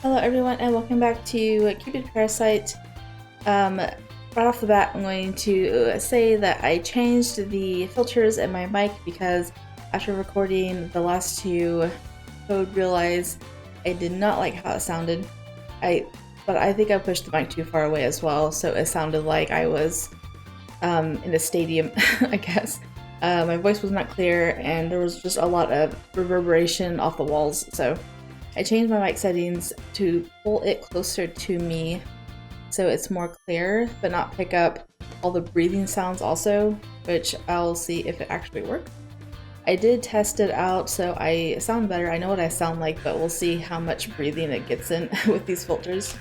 Hello everyone and welcome back to Cupid Parasite. Right off the bat, I'm going to say that I changed the filters in my mic because after recording the last two, I would realize I did not like how it sounded. But I think I pushed the mic too far away as well, so it sounded like I was in a stadium, I guess. My voice was not clear and there was just a lot of reverberation off the walls, so I changed my mic settings to pull it closer to me so it's more clear, but not pick up all the breathing sounds also, which I'll see if it actually works. I did test it out, so I sound better. I know what I sound like, but we'll see how much breathing it gets in with these filters.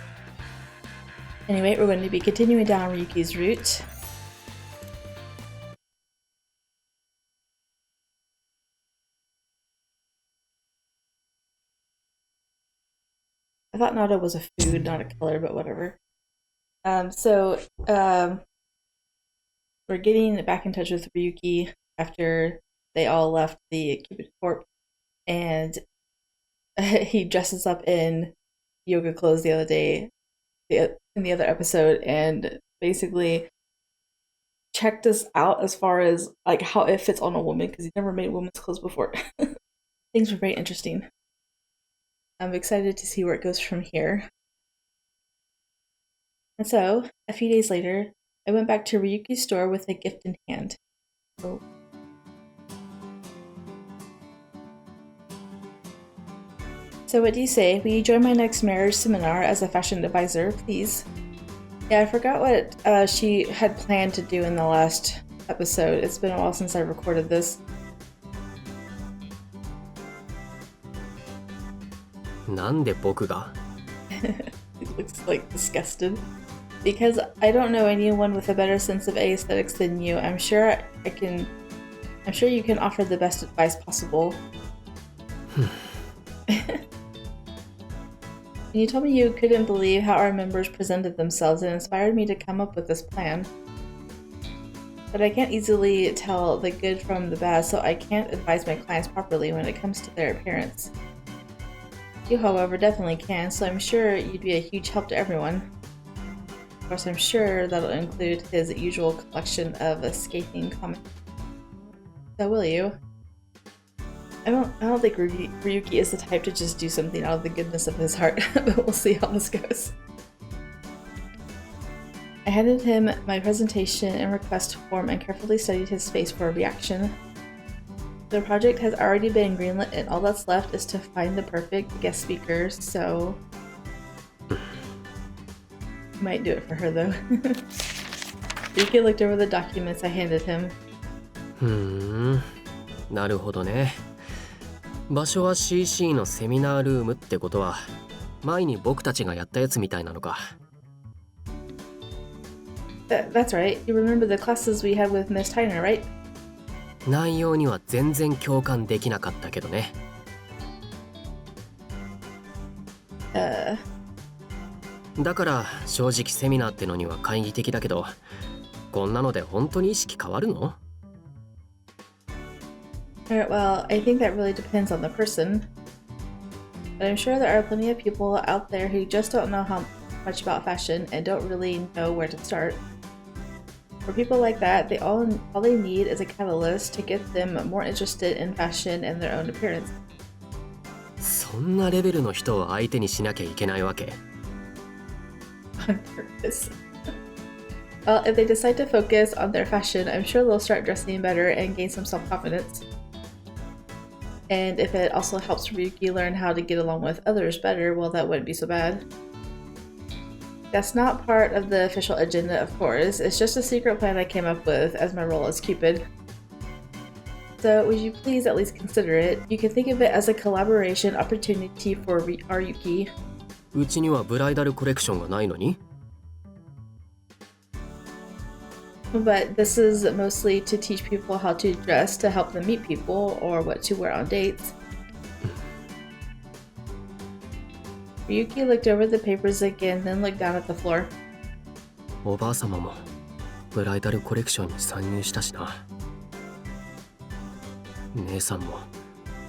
Anyway, we're going to be continuing down Ryuki's route. I thought Nada was a food, not a color, but whatever. We're getting back in touch with Ryuki after they all left the Cupid Corp, and he dresses up in yoga clothes the other day, in the other episode, and basically checked us out as far as like how it fits on a woman because he's never made women's clothes before. Things were very interesting. I'm excited to see where it goes from here. And so, a few days later, I went back to Ryuki's store with a gift in hand. Oh. So what do you say? Will you join my next marriage seminar as a fashion advisor, please? Yeah, I forgot what she had planned to do in the last episode. It's been a while since I recorded this. なんで僕が? He looks like disgusted. Because I don't know anyone with a better sense of aesthetics than you. I'm sure you can offer the best advice possible. And you told me you couldn't believe how our members presented themselves and inspired me to come up with this plan. But I can't easily tell the good from the bad, so I can't advise my clients properly when it comes to their appearance. You, however, definitely can, so I'm sure you'd be a huge help to everyone. Of course, I'm sure that'll include his usual collection of scathing comments. So will you? I don't think Ryuki is the type to just do something out of the goodness of his heart, but we'll see how this goes. I handed him my presentation and request form and carefully studied his face for a reaction. The project has already been greenlit and all that's left is to find the perfect guest speaker, so... Might do it for her though. Ryuki looked over the documents I handed him. なるほどね。場所は CC のセミナールームってことは、前に僕たちがやったやつみたいなのか。That's right. You remember the classes we had with Miss Tyner, right? 内容には全然共感できなかったけどね。だから正直セミナーってのには懐疑的だけど、こんなので本当に意識変わるの? Well, I think that really depends on the person. But I'm sure there are plenty of people out there who just don't know how much about fashion and don't really know where to start. For people like that, all they need is a catalyst to get them more interested in fashion and their own appearance. そんなレベルの人を相手にしなきゃいけないわけ? On purpose. Well, if they decide to focus on their fashion, I'm sure they'll start dressing better and gain some self-confidence. And if it also helps Ryuki learn how to get along with others better, well, that wouldn't be so bad. That's not part of the official agenda, of course. It's just a secret plan I came up with as my role as Cupid. So would you please at least consider it? You can think of it as a collaboration opportunity for Ryuki. うちにはブライダルコレクションがないのに? But this is mostly to teach people how to dress to help them meet people or what to wear on dates. Ryuki looked over the papers again, then looked down at the floor. おばあ様もブライダルコレクションに参入したしな。姉さんも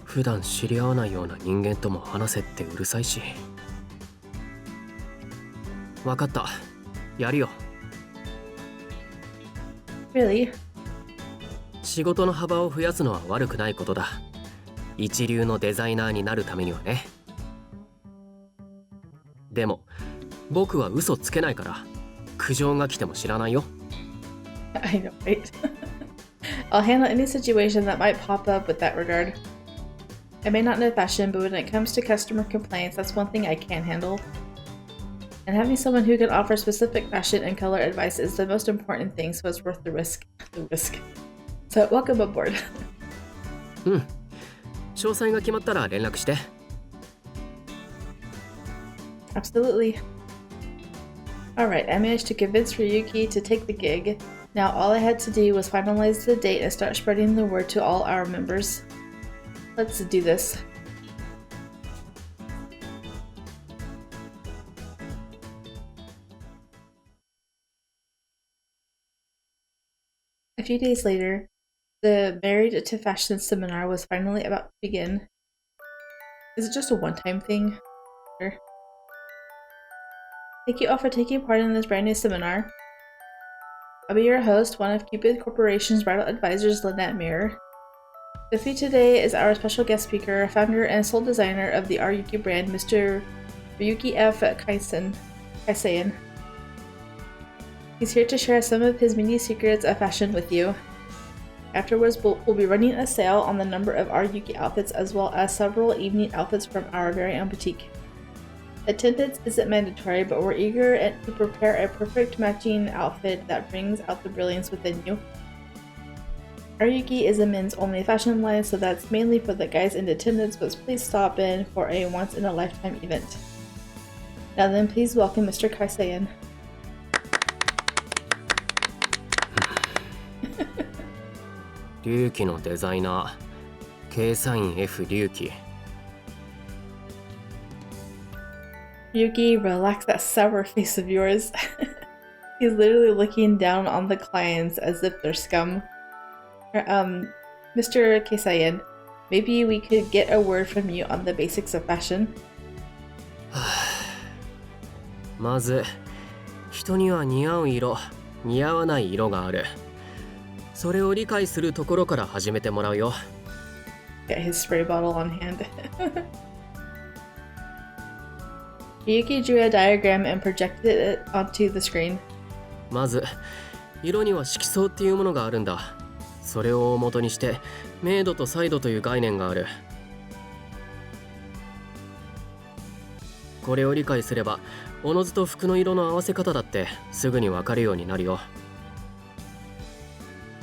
普段知り合わないような人間とも話せってうるさいし。わかった。やるよ。Really? 仕事の幅を増やすのは悪くないことだ。一流のデザイナーになるためにはね。でも僕は嘘つけないから苦情が来ても知らないよ。I know, right? I'll handle any situation that might pop up with that regard. I may not know fashion, but when it comes to customer complaints, that's one thing I can handle. And having someone who can offer specific fashion and color advice is the most important thing, so it's worth the risk. So, welcome aboard. うん。詳細が決まったら連絡して。Absolutely. Alright, I managed to convince Ryuki to take the gig. Now all I had to do was finalize the date and start spreading the word to all our members. Let's do this. A few days later, the Married to Fashion seminar was finally about to begin. Is it just a one-time thing? Sure. Thank you all for taking part in this brand new seminar. I'll be your host, one of Cupid Corporation's bridal advisors, Lynette Mirror. With me today is our special guest speaker, founder and sole designer of the Ryuki brand, Mr. Ryuki Keisaiin. He's here to share some of his many secrets of fashion with you. Afterwards, we'll be running a sale on the number of Ryuki outfits as well as several evening outfits from our very own boutique. Attendance isn't mandatory, but we're eager to prepare a perfect matching outfit that brings out the brilliance within you. Ryuki is a men's only fashion line, so that's mainly for the guys in attendance, but please stop in for a once-in-a-lifetime event. Now then, please welcome Mr. Keisaiin. 龍騎のデザイナー、ケイサイン F 龍騎。Ryuki, relax that sour face of yours. He's literally looking down on the clients as if they're scum. Mr. Keisaiin, maybe we could get a word from you on the basics of fashion. まず、人には似合う色、似合わない色がある。それを理解するところから始めてもらうよ。Get his spray bottle on hand. Ryuki drew a diagram and projected it onto the screen. まず、色には色相っていうものがあるんだ。それを元にして、明度と彩度という概念がある。これを理解すれば、おのずと服の色の合わせ方だってすぐにわかるようになるよ。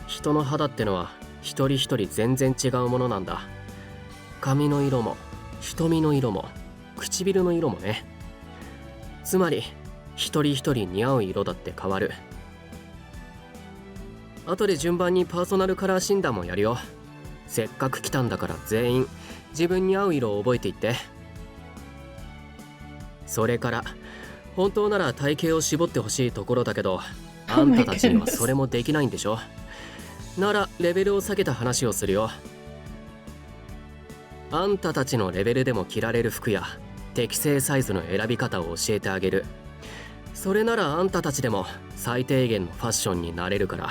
人の肌ってのは一人一人全然違うものなんだ。髪の色も、瞳の色も、唇の色もね。つまり一人一人似合う色だって変わる。後で順番にパーソナルカラー診断もやるよ。せっかく来たんだから全員自分に合う色を覚えていって。それから本当なら体型を絞ってほしいところだけど、あんたたちにはそれもできないんでしょ。ならレベルを下げた話をするよ。あんたたちのレベルでも着られる服や適正サイズの選び方を教えてあげる。それならあんたたちでも最低限のファッションになれるから。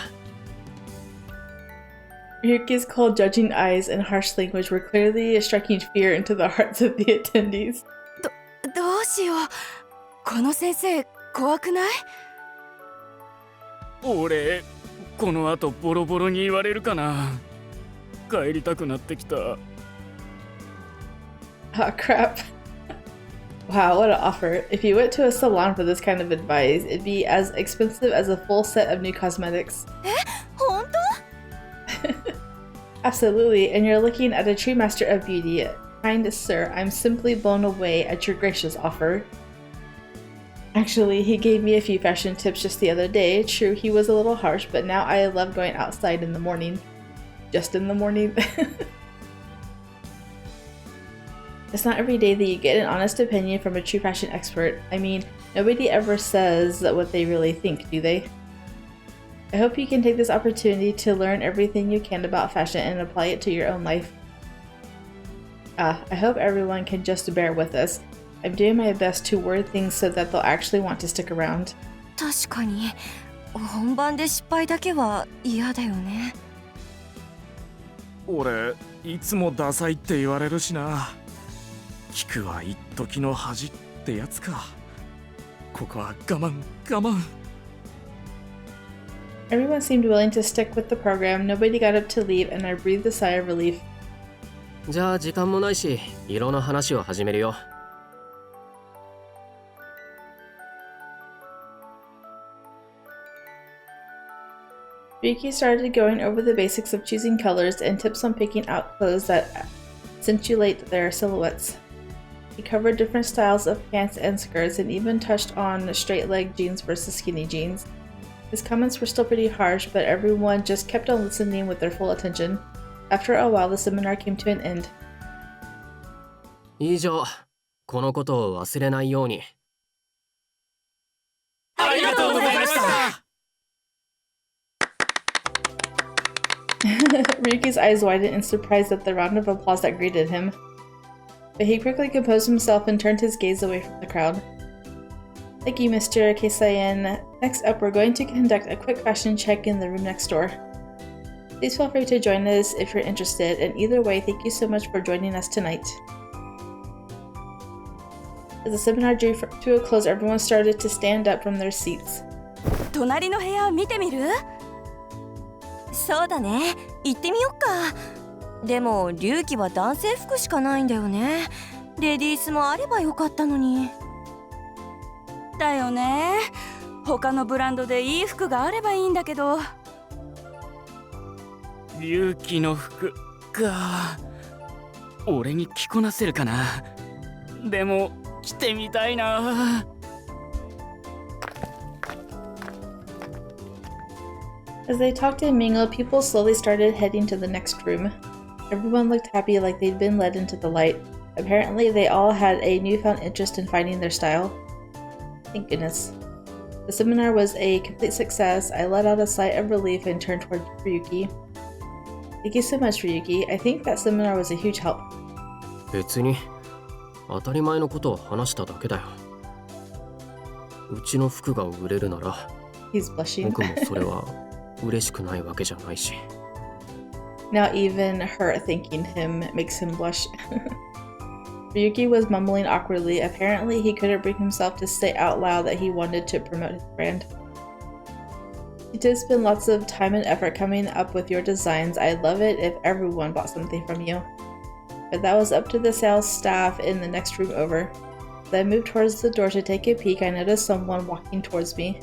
Ryuki's cold judging eyes and harsh language were clearly striking fear into the hearts of the attendees. どうしよう。この先生怖くない？俺この後ボロボロに言われるかな。帰りたくなってきた。Oh crap. Wow, what an offer. If you went to a salon for this kind of advice, it'd be as expensive as a full set of new cosmetics. 本当？ Absolutely, and you're looking at a true master of beauty. Kind sir, I'm simply blown away at your gracious offer. Actually, he gave me a few fashion tips just the other day. True, he was a little harsh, but now I love going outside in the morning. Just in the morning. It's not every day that you get an honest opinion from a true fashion expert. I mean, nobody ever says what they really think, do they? I hope you can take this opportunity to learn everything you can about fashion and apply it to your own life. I hope everyone can just bear with us. I'm doing my best to word things so that they'll actually want to stick around. 確かに本番で失敗だけは嫌だよね。俺いつもダサいって言われるしな。聞くは一時の恥ってやつか。ここは我慢我慢。Everyone seemed willing to stick with the program. Nobody got up to leave, and I breathed a sigh of relief. じゃあ時間もないし色の話を始めるよ。Ryuki started going over the basics of choosing colors and tips on picking out clothes that accentuate their silhouettes. He covered different styles of pants and skirts and even touched on straight-leg jeans versus skinny jeans. His comments were still pretty harsh, but everyone just kept on listening with their full attention. After a while, the seminar came to an end. 以上、このことを忘れないように。ありがとうございました。Ryuki's eyes widened in surprise at the round of applause that greeted him. But he quickly composed himself and turned his gaze away from the crowd. Thank you, Mr. Keisaiin. Next up, we're going to conduct a quick fashion check in the room next door. Please feel free to join us if you're interested, and either way, thank you so much for joining us tonight. As the seminar drew to a close, everyone started to stand up from their seats. 隣の部屋見てみる？そうだね、行ってみよっか。でも龍騎は男性服しかないんだよね。レディースもあればよかったのに。だよね。他のブランドでいい服があればいいんだけど。龍騎の服か。俺に着こなせるかな。でも着てみたいな。As they talked and mingled, people slowly started heading to the next room. Everyone looked happy, like they'd been led into the light. Apparently, they all had a newfound interest in finding their style. Thank goodness. The seminar was a complete success. I let out a sigh of relief and turned toward Ryuki. Thank you so much, Ryuki. I think that seminar was a huge help. 別に当たり前のことを話しただけだよ。うちの服が売れるなら He's blushing. 僕もそれは嬉しくないわけじゃないし。Now even her thanking him makes him blush. Ryuki was mumbling awkwardly. Apparently, he couldn't bring himself to say out loud that he wanted to promote his brand. You did spend lots of time and effort coming up with your designs. I'd love it if everyone bought something from you. But that was up to the sales staff in the next room over. As I moved towards the door to take a peek, I noticed someone walking towards me.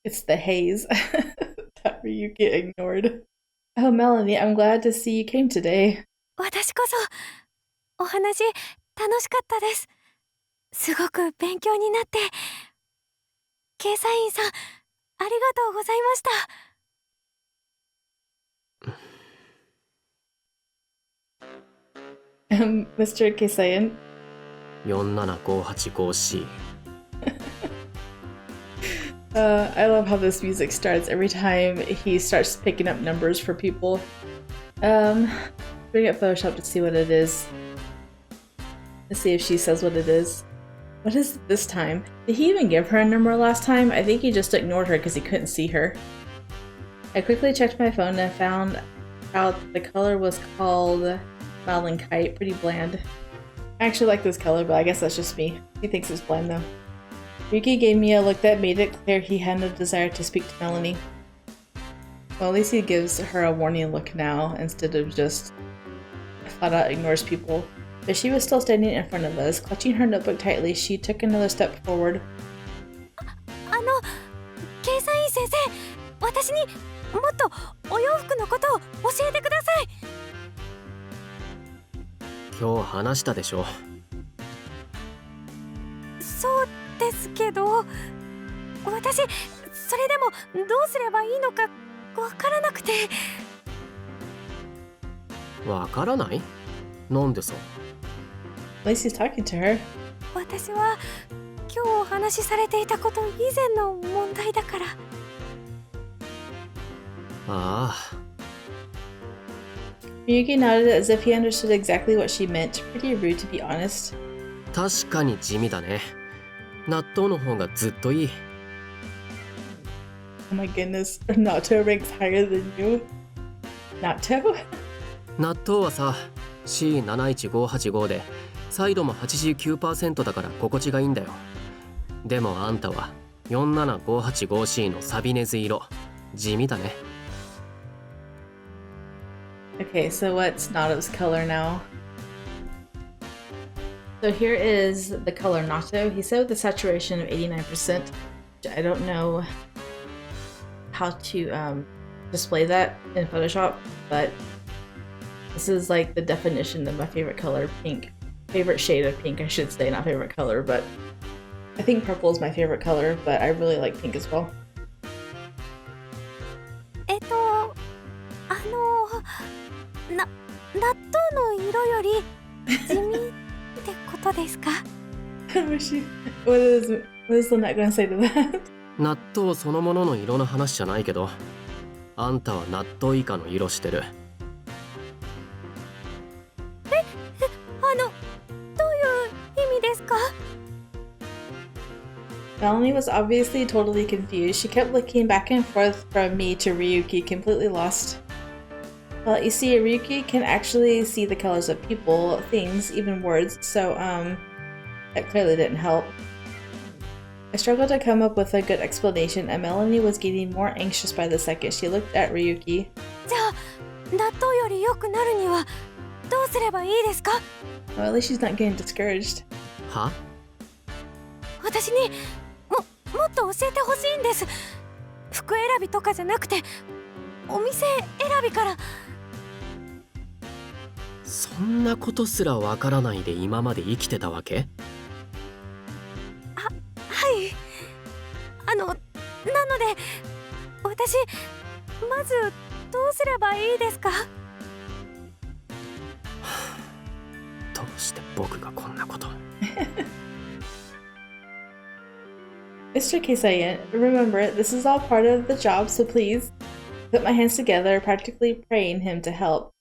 It's the haze that Ryuki ignored. Oh, Melanie, I'm glad to see you came today. 私こそお話楽しかったです。すごく勉強になって。ケイサインさん、ありがとうございました。Mr. Keisaiin. 47585C I love how this music starts every time he starts picking up numbers for people. Bring up Photoshop to see what it is. Let's see if she says what it is. What is it this time? Did he even give her a number last time? I think he just ignored her because he couldn't see her. I quickly checked my phone and found out the color was called Malachite. Pretty bland. I actually like this color, but I guess that's just me. He thinks it's bland though. Ryuki gave me a look that made it clear he had no desire to speak to Melanie. Well, at least he gives her a warning look now, instead of just flat out ignores people. But she was still standing in front of us. Clutching her notebook tightly, she took another step forward. ケイサイン先生、私にもっとお洋服のことを教えてください。今日話したでしょ。そうですけど、私それでもどうすればいいのかわからなくて。わからない？なんでさ。At least he's talking to her. 私は今日お話しされていたこと以前の問題だから。ああ。Ryuki nodded as if he understood exactly what she meant. Pretty rude, to be honest. 確かに地味だね。納豆の方がずっといい。Oh my goodness, Natto ranks higher than you. Natto? 納豆はさ C71585 でサイドも 89% だから心地がいいんだよ。でもあんたは 47585C のサビネズ色。地味だね。Okay, so what's Natto's color now? So here is the color Natto. He said with a saturation of 89%. I don't know how to display that in Photoshop, but this is like the definition of my favorite color, pink. Favorite shade of pink, I should say, not favorite color, but I think purple is my favorite color, but I really like pink as well. 納豆の色より地味ってことですか？ what is Lynette gonna say to that? 納豆そのものの色の話じゃないけど、あんたは納豆以下の色してる。どういう意味ですか？ Melanie was obviously totally confused. She kept looking back and forth from me to Ryuki, completely lost. Well, you see, Ryuki can actually see the colors of people, things, even words, so, that clearly didn't help. I struggled to come up with a good explanation, and Melanie was getting more anxious by the second. She looked at Ryuki. じゃあ納豆より良くなるにはどうすればいいですか？ Well, at least she's not getting discouraged. は？私にもっと教えてほしいんです。服選びとかじゃなくてお店選びから。そんなことすらわからないで今まで生きてたわけ？はい。なので私まずどうすればいいですか？どうして僕がこんなこと。Mr. Keisaiin, remember, this is all part of the job, so please. Put my hands together, practically praying him to help.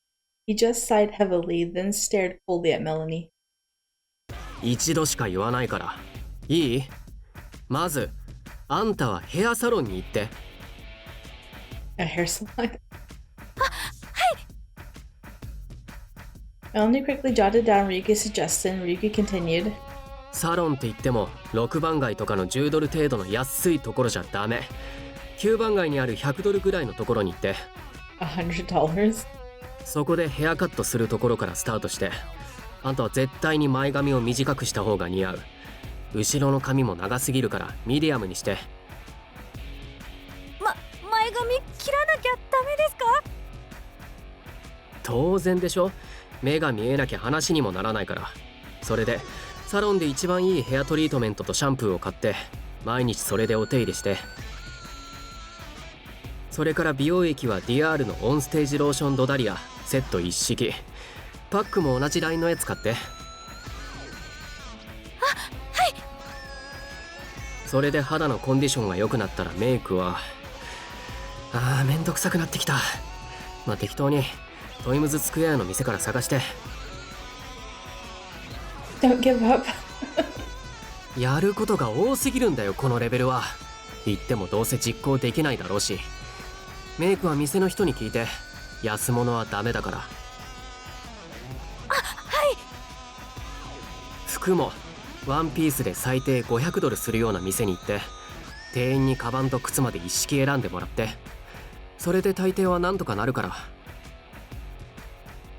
He just sighed heavily, then stared coldly at Melanie. 一度しか言わないからいい？まずあんたはヘアサロンに行って。A hair salon? Melanie quickly jotted down Ryuki's suggestion. Ryuki continued. サロンって言っても6番街とかの10ドル程度の安いところじゃダメ。9番街にある100ドルぐらいのところに行って。$100? そこでヘアカットするところからスタートして。あんたは絶対に前髪を短くした方が似合う。後ろの髪も長すぎるからミディアムにして。前髪切らなきゃダメですか？当然でしょ。目が見えなきゃ話にもならないから。それでサロンで一番いいヘアトリートメントとシャンプーを買って毎日それでお手入れして。それから美容液はディアールのオンステージローションドダリアセット一式。パックも同じラインのやつ買って。はい。それで肌のコンディションが良くなったらメイクはめんどくさくなってきた。まあ適当にトイムズスクエアの店から探して。Don't give up. やることが多すぎるんだよこのレベルは。言ってもどうせ実行できないだろうし。メイクは店の人に聞いて。安物はダメだから。はい。服もワンピースで最低500ドルするような店に行って店員にカバンと靴まで一式選んでもらって。それで大抵はなんとかなるから。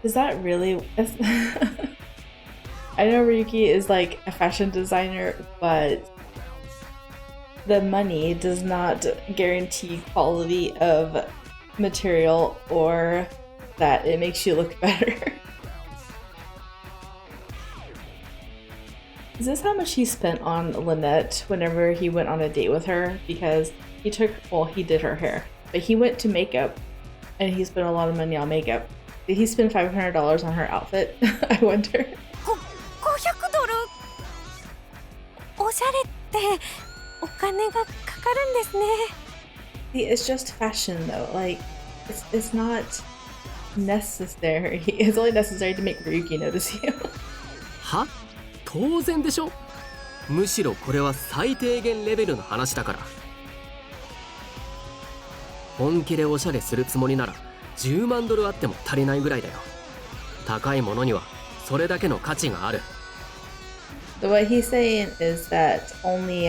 Is that really? I know Ryuki is like a fashion designer, but the money does not guarantee quality of material or that it makes you look better. Is this how much he spent on Lynette whenever he went on a date with her? Because he did her hair, but he went to makeup and he spent a lot of money on makeup. Did he spend $500 on her outfit? I wonder. 500ドル。おしゃれってお金がかかるんですね。See, it's just fashion though. Like, it's not necessary. It's only necessary to make Ryuki notice you. は？当然でしょ。むしろこれは最低限レベルの話だから。本気でおしゃれするつもりなら10万ドルあっても足りないぐらいだよ。高いものにはそれだけの価値がある。So what he's saying is that only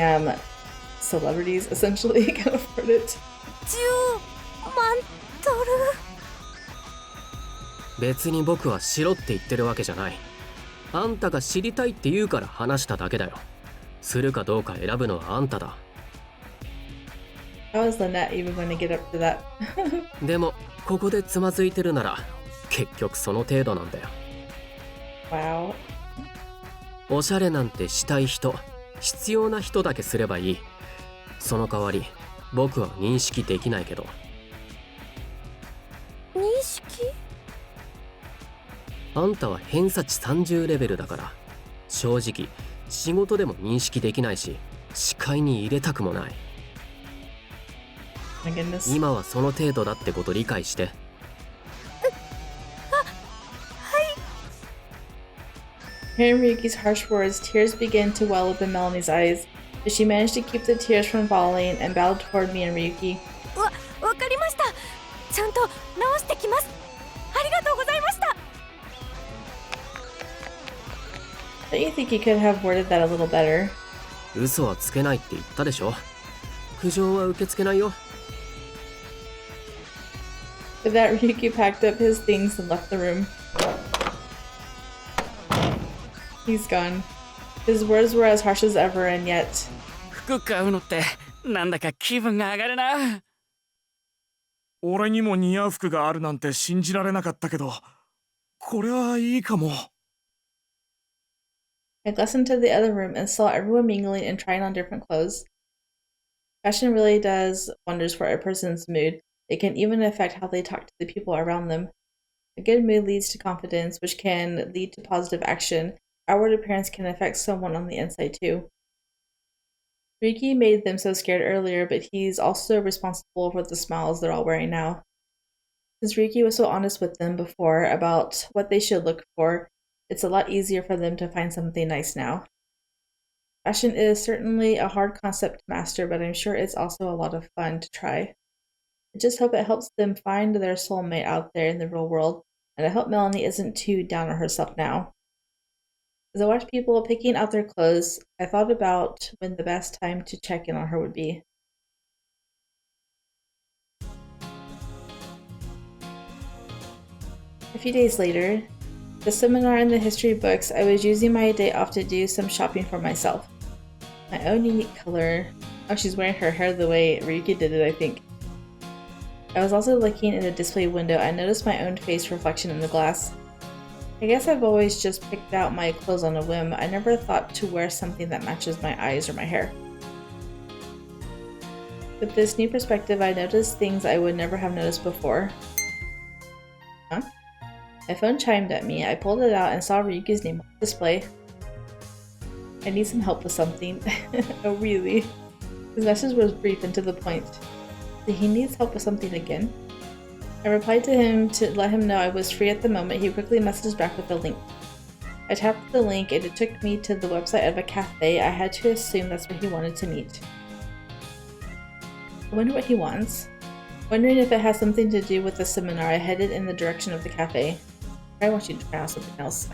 celebrities essentially can afford it. 10万ドル。別に僕はしろって言ってるわけじゃない。あんたが知りたいって言うから話しただけだよ。するかどうか選ぶのはあんただ。How is Lynette even going to get up to that? でもここでつまずいてるなら結局その程度なんだよ。Wow. おしゃれなんてしたい人、必要な人だけすればいい。その代わり僕は認識できないけど。認識？あんたは偏差値30レベルだから、正直仕事でも認識できないし、視界に入れたくもない。My goodness. 今はその程度だってこと理解して。Hearing Ryuki's harsh words, tears began to well up in Melanie's eyes, but she managed to keep the tears from falling and bowed toward me and Ryuki. わかりました。ちゃんと直してきます。ありがとうございました。Don't you think you could have worded that a little better? 嘘はつけないって言ったでしょ。苦情は受け付けないよ。With that, Ryuki packed up his things and left the room. He's gone. His words were as harsh as ever, and yet... 服買うのってなんだか気分が上がるな。俺にも似合う服があるなんて信じられなかったけど、これはいいかも。I glanced into the other room and saw everyone mingling and trying on different clothes. Fashion really does wonders for a person's mood. It can even affect how they talk to the people around them. A good mood leads to confidence, which can lead to positive action. Outward appearance can affect someone on the inside too. Ryuki made them so scared earlier, but he's also responsible for the smiles they're all wearing now. Since Ryuki was so honest with them before about what they should look for, it's a lot easier for them to find something nice now. Fashion is certainly a hard concept to master, but I'm sure it's also a lot of fun to try. I just hope it helps them find their soulmate out there in the real world, and I hope Melanie isn't too down on herself now. As I watched people picking out their clothes, I thought about when the best time to check in on her would be. A few days later, the seminar in the history books, I was using my day off to do some shopping for myself. My own unique color. Oh, she's wearing her hair the way Ryuki did it, I think. I was also looking in a display window. I noticed my own face reflection in the glass. I guess I've always just picked out my clothes on a whim. I never thought to wear something that matches my eyes or my hair. With this new perspective, I noticed things I would never have noticed before. Huh? My phone chimed at me. I pulled it out and saw Ryuki's name on the display. I need some help with something. Oh, really? His message was brief and to the point. Did he need help with something again? I replied to him to let him know I was free at the moment. He quickly messaged back with a link. I tapped the link and it took me to the website of a cafe. I had to assume that's where he wanted to meet. I wonder what he wants. Wondering if it has something to do with the seminar, I headed in the direction of the cafe. I want you to try out something else.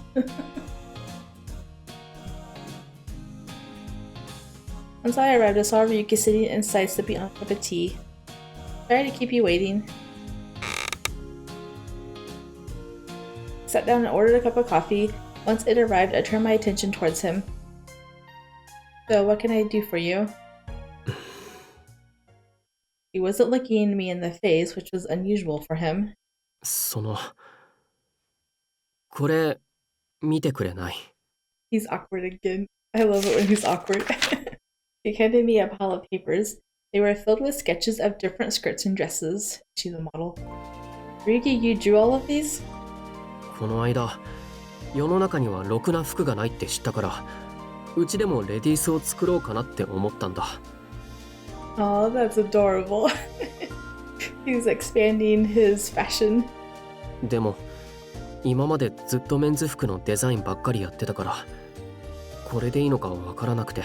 Once I arrived, I saw Ryuki sitting inside sipping on a cup of tea. Sorry to keep you waiting. I sat down and ordered a cup of coffee. Once it arrived, I turned my attention towards him. So, what can I do for you? He wasn't looking me in the face, which was unusual for him. これ見てくれない？ He's awkward again. I love it when he's awkward. He handed me a pile of papers. They were filled with sketches of different skirts and dresses. She's a model. Ryuki, you drew all of these? この間世の中にはろくな服がないって知ったから、うちでもレディースを作ろうかなって思ったんだ。Oh, that's adorable. He's expanding his fashion. でも今までずっとメンズ服のデザインばっかりやってたから、これでいいのかわからなくて。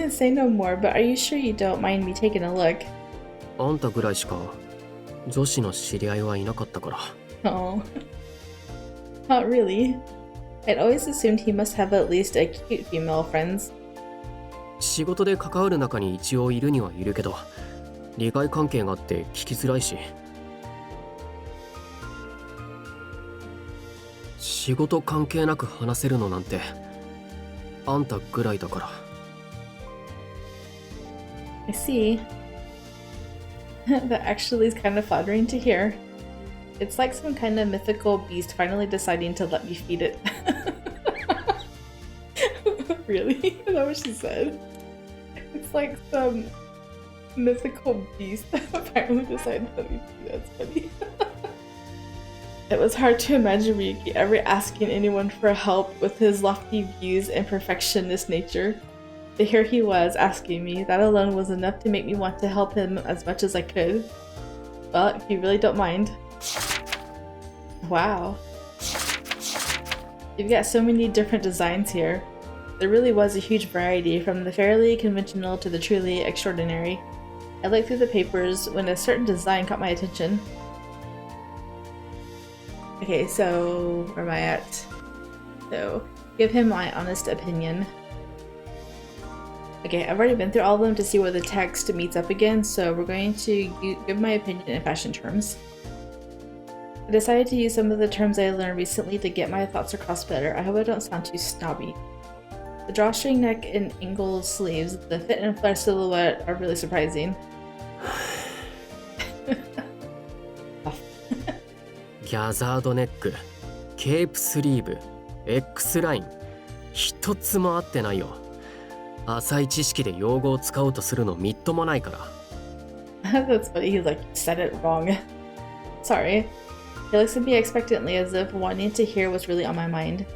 Say no more, but are you sure you don't mind me taking a look? あんたぐらいしか女子の知り合いはいなかったから。Oh. Not really. I'd always assumed he must have at least a cute female friends. 仕事で関わる中に一応いるにはいるけど、利害関係があって聞きづらいし。仕事関係なく話せるのなんてあんたぐらいだから。I see. That actually is kind of flattering to hear. It's like some kind of mythical beast finally deciding to let me feed it. Really? Is that what she said? It's like some mythical beast that finally decided to let me feed it. That's funny. It was hard to imagine Ryuki ever asking anyone for help with his lofty views and perfectionist nature. But here he was asking me. That alone was enough to make me want to help him as much as I could. Well, if you really don't mind. Wow. You've got so many different designs here. There really was a huge variety, from the fairly conventional to the truly extraordinary. I looked through the papers when a certain design caught my attention. Okay, so where am I at? So, give him my honest opinion. Okay, I've already been through all of them to see where the text meets up again, so we're going to give my opinion in fashion terms. I decided to use some of the terms I learned recently to get my thoughts across better. I hope I don't sound too snobby. The drawstring neck and angled sleeves, the fit and flare silhouette are really surprising. ギャザードネック、ケープスリーブ、X ライン、一つも合ってないよ。浅い知識で用語を使おうとするのみっともないから。That's funny. He's like, you said it wrong. Sorry. He looks at me expectantly as if wanting to hear what's really on my mind.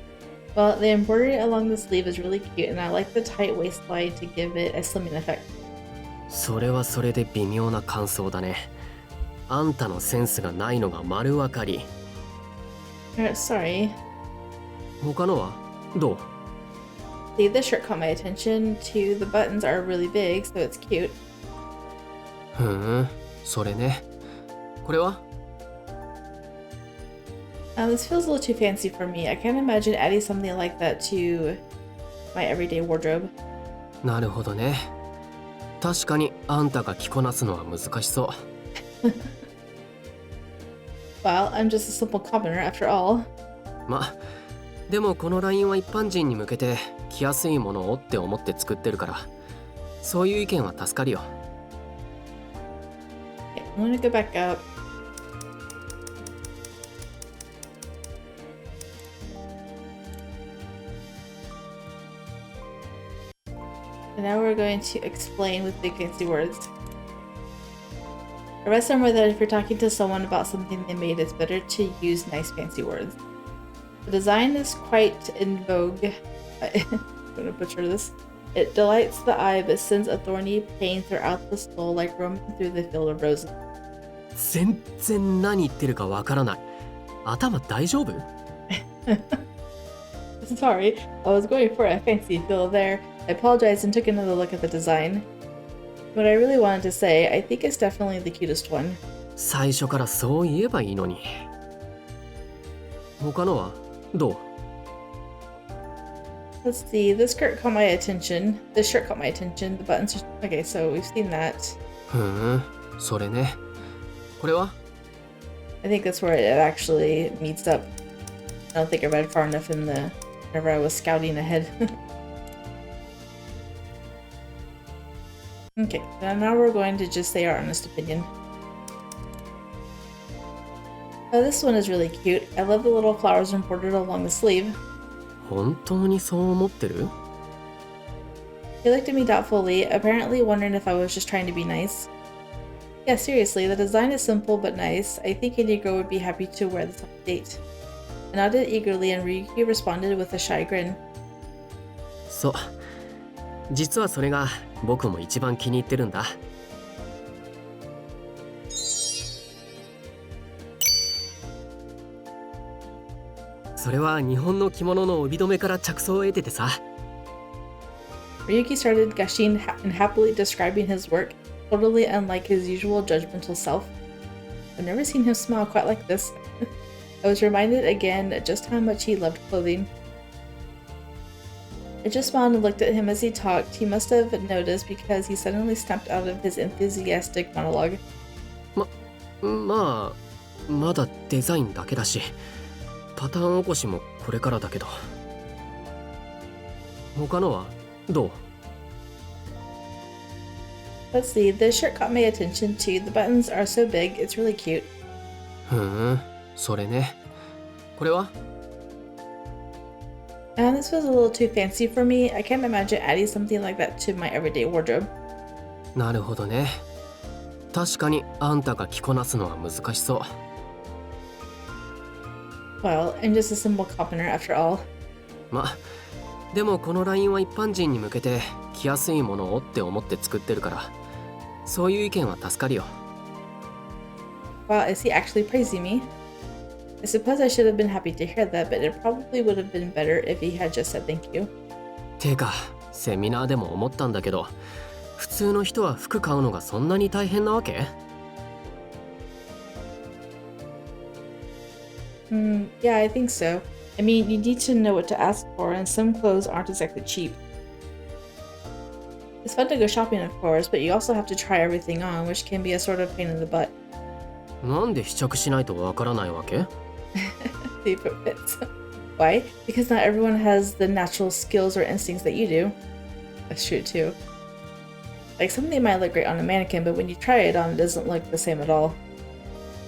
Well, the embroidery along the sleeve is really cute, and I like the tight waistline to give it a slimming effect. それはそれで微妙な感想だね。あんたのセンスがないのが丸わかり。Sorry. 他のはどう？ See, this shirt caught my attention too. The buttons are really big, so it's cute. ふーん、それね。これは？ This feels a little too fancy for me. I can't imagine adding something like that to my everyday wardrobe. なるほどね。確かにあんたが着こなすのは難しそう。Well, I'm just a simple commoner after all. ま、でもこのラインは一般人に向けて着やすいものをって思って作ってるから、そういう意見は助かるよ。Okay, I'm gonna go back up. And now we're going to explain with big fancy words. I read somewhere that if you're talking to someone about something they made, it's better to use nice fancy words. The design is quite in vogue. I'm gonna butcher this. It delights the eye but sends a thorny pain throughout the soul like roaming through the field of roses. 全然何言ってるかわからない。頭大丈夫？ Sorry, I was going for a fancy feel there. I apologized and took another look at the design. What I really wanted to say, I think it's definitely the cutest one. 最初からそう言えばいいのに。他のはどう？ Let's see, this skirt caught my attention. This shirt caught my attention. The buttons are... Okay, so we've seen that. ふーん、それね。これは？ I think that's where it actually meets up. I don't think I read far enough in the... whenever I was scouting ahead. Okay, now we're going to just say our honest opinion. Oh, this one is really cute. I love the little flowers embroidered along the sleeve. 本当にそう思ってる？ He looked at me doubtfully, apparently wondering if I was just trying to be nice. Yeah, seriously, the design is simple but nice. I think any girl would be happy to wear this on a date. I nodded eagerly and Ryuki responded with a shy grin. そう。実はそれが僕も一番気に入ってるんだ。それは日本の着物の帯留めから着想を得ててさ。 Ryuki started gushing and happily describing his work, totally unlike his usual judgmental self. I've never seen him smile quite like this. I was reminded again just how much he loved clothing. I just smiled and looked at him as he talked. He must have noticed because he suddenly snapped out of his enthusiastic monologue. まあまだデザインだけだし、パターン起こしもこれからだけど。他のはどう？ Let's see, this shirt caught my attention too. The buttons are so big, it's really cute. ふーん、それね。これは？ This feels a little too fancy for me. I can't imagine adding something like that to my everyday wardrobe. なるほどね。確かにあんたが着こなすのは難しそう。 Well, I'm just a simple commoner after all. ま、でもこのラインは一般人に向けて着やすいものをって思って作ってるから、そういう意見は助かるよ。 Wow, is he actually praising me? I suppose I should have been happy to hear that, but it probably would have been better if he had just said thank you. てか、セミナーでも思ったんだけど、普通の人は服買うのがそんなに大変なわけ？ Yeah, I think so. I mean, you need to know what to ask for, and some clothes aren't exactly cheap. It's fun to go shopping, of course, but you also have to try everything on, which can be a sort of pain in the butt. なんで試着しないとわからないわけ？ See if it fits. Why? Because not everyone has the natural skills or instincts that you do. That's true too. Like, something might look great on a mannequin, but when you try it on, it doesn't look the same at all.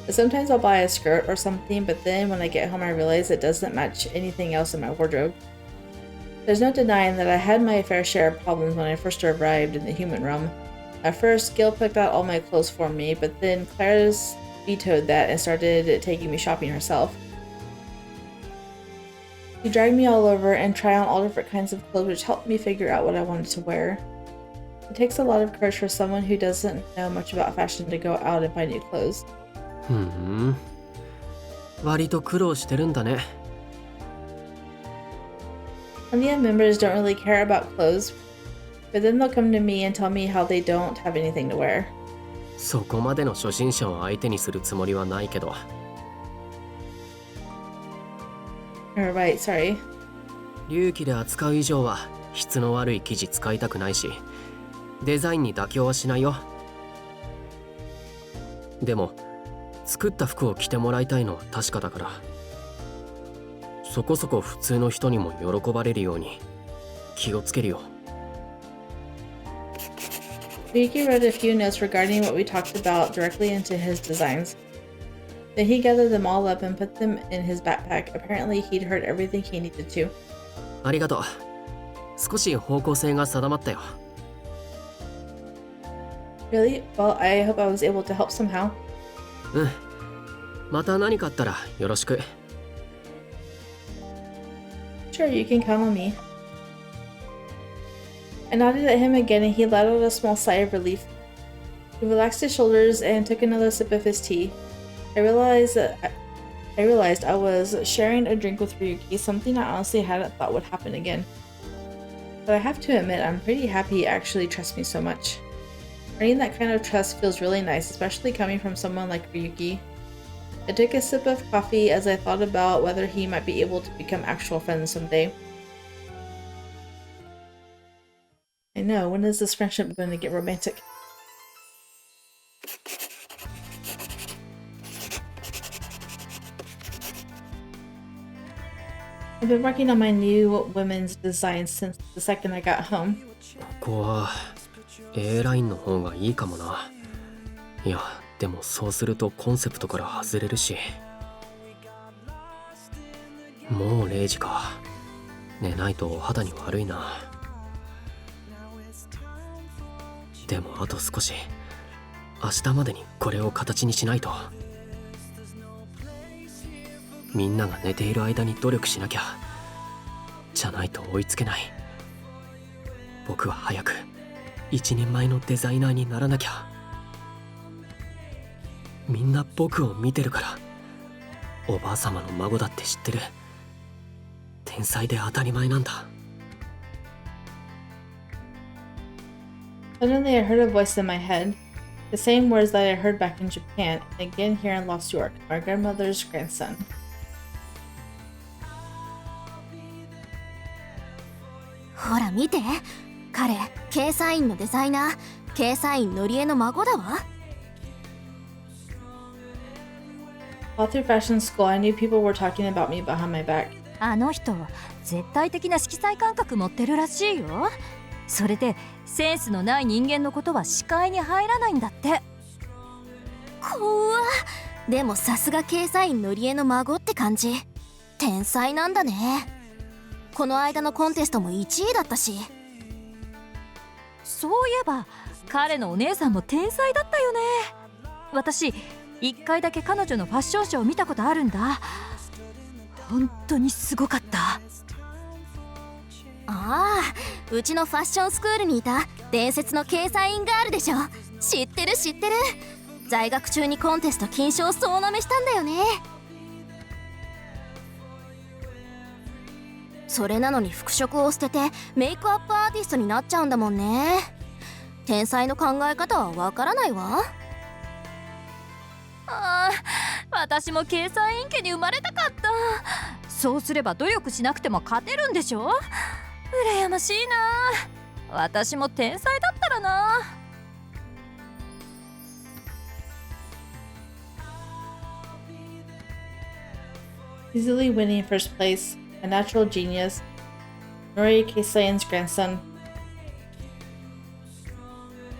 But sometimes I'll buy a skirt or something, but then when I get home I realize it doesn't match anything else in my wardrobe. There's no denying that I had my fair share of problems when I first arrived in the human realm. At first, Gil picked out all my clothes for me, but then Claire's vetoed that and started taking me shopping herself. She dragged me all over and tried on all different kinds of clothes, which helped me figure out what I wanted to wear. It takes a lot of courage for someone who doesn't know much about fashion to go out and buy new clothes. ふん。割と苦労してるんだね。Indian members don't really care about clothes, but then they'll come to me and tell me how they don't have anything to wear. そこまでの初心者を相手にするつもりはないけど。Right, sorry. 隆起で扱う以上は質の悪い生地使いたくないし、デザインに妥協はしないよ。でも作った服を着てもらいたいのは確かだから、そこそこ普通の人にも喜ばれるように気をつけるよ。Ryuki wrote a few notes regarding what we talked about directly into his designs. Then he gathered them all up and put them in his backpack. Apparently, he'd heard everything he needed to. ありがとう。少し方向性が定まったよ。Really? Well, I hope I was able to help somehow. うん。また何かあったらよろしく。Sure, you can count on me. I nodded at him again and he let out a small sigh of relief. He relaxed his shoulders and took another sip of his tea. I realized I was sharing a drink with Ryuki, something I honestly hadn't thought would happen again. But I have to admit, I'm pretty happy he actually trusts me so much. Earning that kind of trust feels really nice, especially coming from someone like Ryuki. I took a sip of coffee as I thought about whether he might be able to become actual friends someday. I know, when is this friendship going to get romantic? I've been working on my new women's designs since the second I got home. ここは A ラインの方がいいかもな。いや、でもそうするとコンセプトから外れるし。もう0時か。寝ないとお肌に悪いな。でもあと少し。明日までにこれを形にしないと。みんなが寝ている間に努力しなきゃ。じゃないと追いつけない。僕は早く一人前のデザイナーにならなきゃ。みんな僕を見てるから。おばあ様の孫だって知ってる。天才で当たり前なんだ。 Suddenly, I heard a voice in my head, the same words that I heard back in Japan and again here in Lost York, my grandmother's grandson. ほら見て、彼ケイサインのデザイナー、ケイサインのりえの孫だわ。 All through fashion school, I knew people were talking about me behind my back. あの人絶対的な色彩感覚持ってるらしいよ。それでセンスのない人間のことは視界に入らないんだって。怖っ。でもさすがケイサインのりえの孫って感じ。天才なんだね。この間のコンテストも1位だったし。そういえば彼のお姉さんも天才だったよね。私1回だけ彼女のファッションショーを見たことあるんだ。本当にすごかった。ああ、うちのファッションスクールにいた伝説のケイサインガールでしょ。知ってる知ってる。在学中にコンテスト金賞総なめしたんだよね。それなのに服飾を捨ててメイクアップアーティストになっちゃうんだもんね。天才の考え方はわからないわ。ああ、私もケイサイン家に生まれたかった。そうすれば努力しなくても勝てるんでしょ。羨ましいな。私も天才だったらな。Easily winning first place, a natural genius, Ryuki Keisaiin's grandson.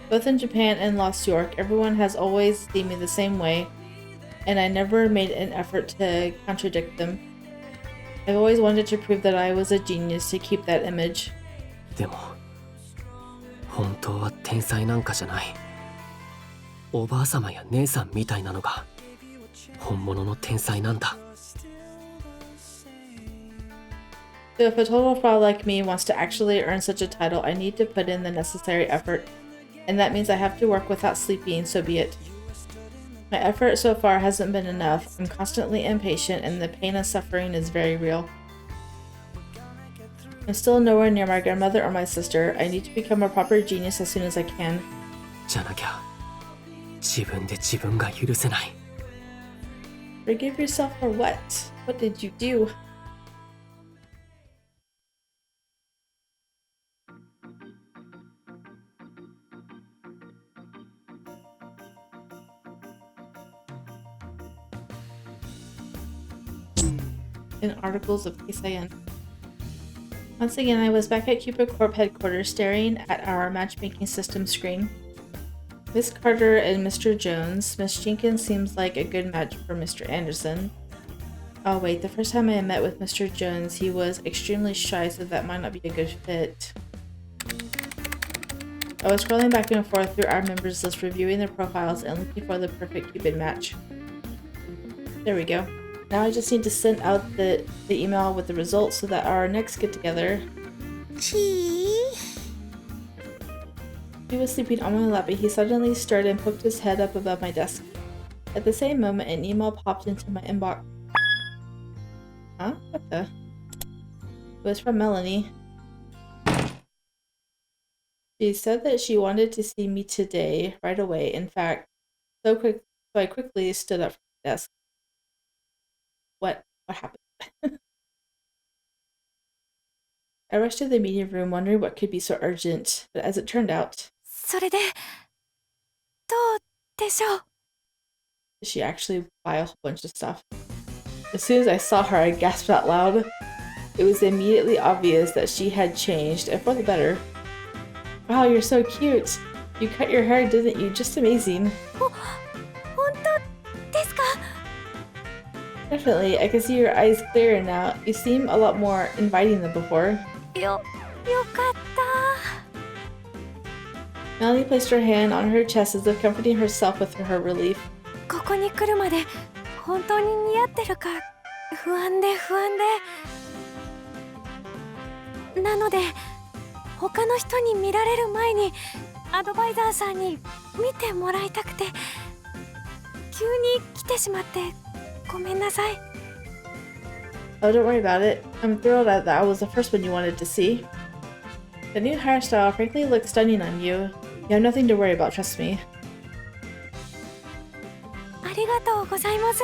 Both in Japan and Lost York, everyone has always seen me the same way, and I never made an effort to contradict them. I've always wanted to prove that I was a genius to keep that image. でも本当は天才なんかじゃない。おばあさまや姉さんみたいなのが本物の天才なんだ。 So if a total fraud like me wants to actually earn such a title, I need to put in the necessary effort, and that means I have to work without sleeping, so be it. My effort so far hasn't been enough. I'm constantly impatient and the pain and suffering is very real. I'm still nowhere near my grandmother or my sister. I need to become a proper genius as soon as I can. じゃなきゃ自分で自分が許せない。 Forgive yourself for what? What did you do? In articles of Keisaiin. Once again, I was back at Cupid Corp headquarters staring at our matchmaking system screen. Miss Carter and Mr. Jones. Miss Jenkins seems like a good match for Mr. Anderson. Oh wait, the first time I met with Mr. Jones, he was extremely shy, so that might not be a good fit. I was scrolling back and forth through our members list, reviewing their profiles and looking for the perfect Cupid match. There we go. Now I just need to send out the email with the results so that our next get-together... He was sleeping on my lap, but he suddenly stirred and poked his head up above my desk. At the same moment, an email popped into my inbox. Huh? What the? It was from Melanie. She said that she wanted to see me today, right away. In fact, so I quickly stood up from the desk. What happened? I rushed to the meeting room, wondering what could be so urgent, but as it turned out... それでどうでしょう。 She actually buy a whole bunch of stuff. As soon as I saw her, I gasped out loud. It was immediately obvious that she had changed, and for the better. Wow, you're so cute! You cut your hair, didn't you? Just amazing. 本当ですか？ Definitely, I can see your eyes clearer now. You seem a lot more inviting than before. よかった。 Melanie placed her hand on her chest as if comforting herself with her relief. ここに来るまで本当に似合ってるか不安で。なので他の人に見られる前にアドバイザーさんに見てもらいたくて急に来てしまってごめんなさい。Oh, don't worry about it. I'm thrilled that I was the first one you wanted to see. The new hairstyle frankly looks stunning on you. You have nothing to worry about, trust me. ありがとうございます。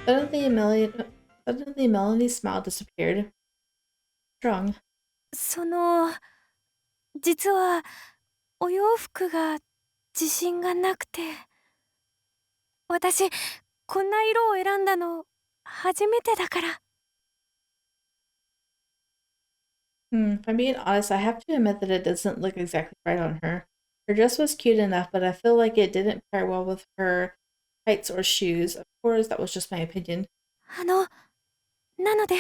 Suddenly, Melanie's smile disappeared. Wrong. 実はお洋服が自信がなくて、私こんな色を選んだの初めてだから。 If I'm being honest, I have to admit that it doesn't look exactly right on her. Her dress was cute enough, but I feel like it didn't pair well with her tights or shoes. Of course, that was just my opinion. なので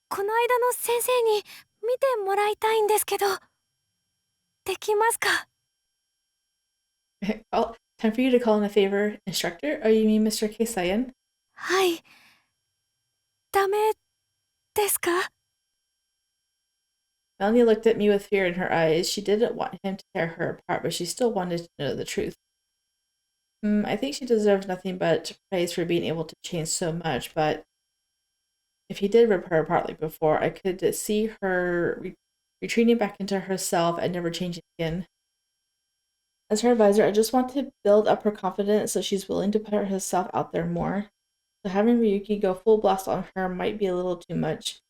この間の先生に見てもらいたいんですけど、できますか？ Oh, time for you to call in a favor. Instructor? Oh, you mean Mr. Keisaiin? はい。ダメですか？ Melanie looked at me with fear in her eyes. She didn't want him to tear her apart, but she still wanted to know the truth. I think she deserved nothing but praise for being able to change so much, but if he did rip her apart like before, I could see her retreating back into herself and never changing again. As her advisor, I just want to build up her confidence so she's willing to put herself out there more. So having Ryuki go full blast on her might be a little too much.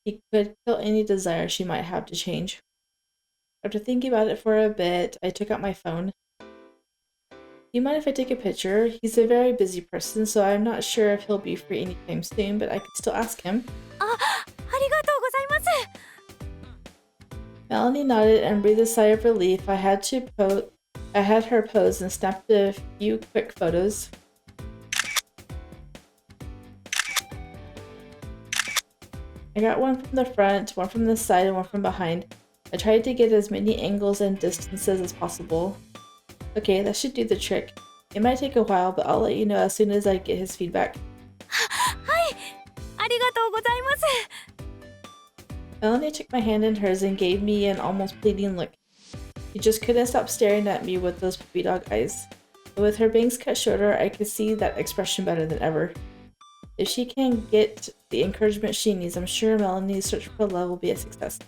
He could kill any desire she might have to change. After thinking about it for a bit, I took out my phone. Do you mind if I take a picture? He's a very busy person, so I'm not sure if he'll be free anytime soon, but I could still ask him. ありがとうございます。 Melanie nodded and breathed a sigh of relief. I had her pose and snapped a few quick photos. I got one from the front, one from the side, and one from behind. I tried to get as many angles and distances as possible. Okay, that should do the trick. It might take a while, but I'll let you know as soon as I get his feedback. はい、ありがとうございます。 Melanie took my hand in hers and gave me an almost pleading look. She just couldn't stop staring at me with those puppy dog eyes. But with her bangs cut shorter, I could see that expression better than ever. If she can get the encouragement she needs, I'm sure Melanie's search for love will be a success.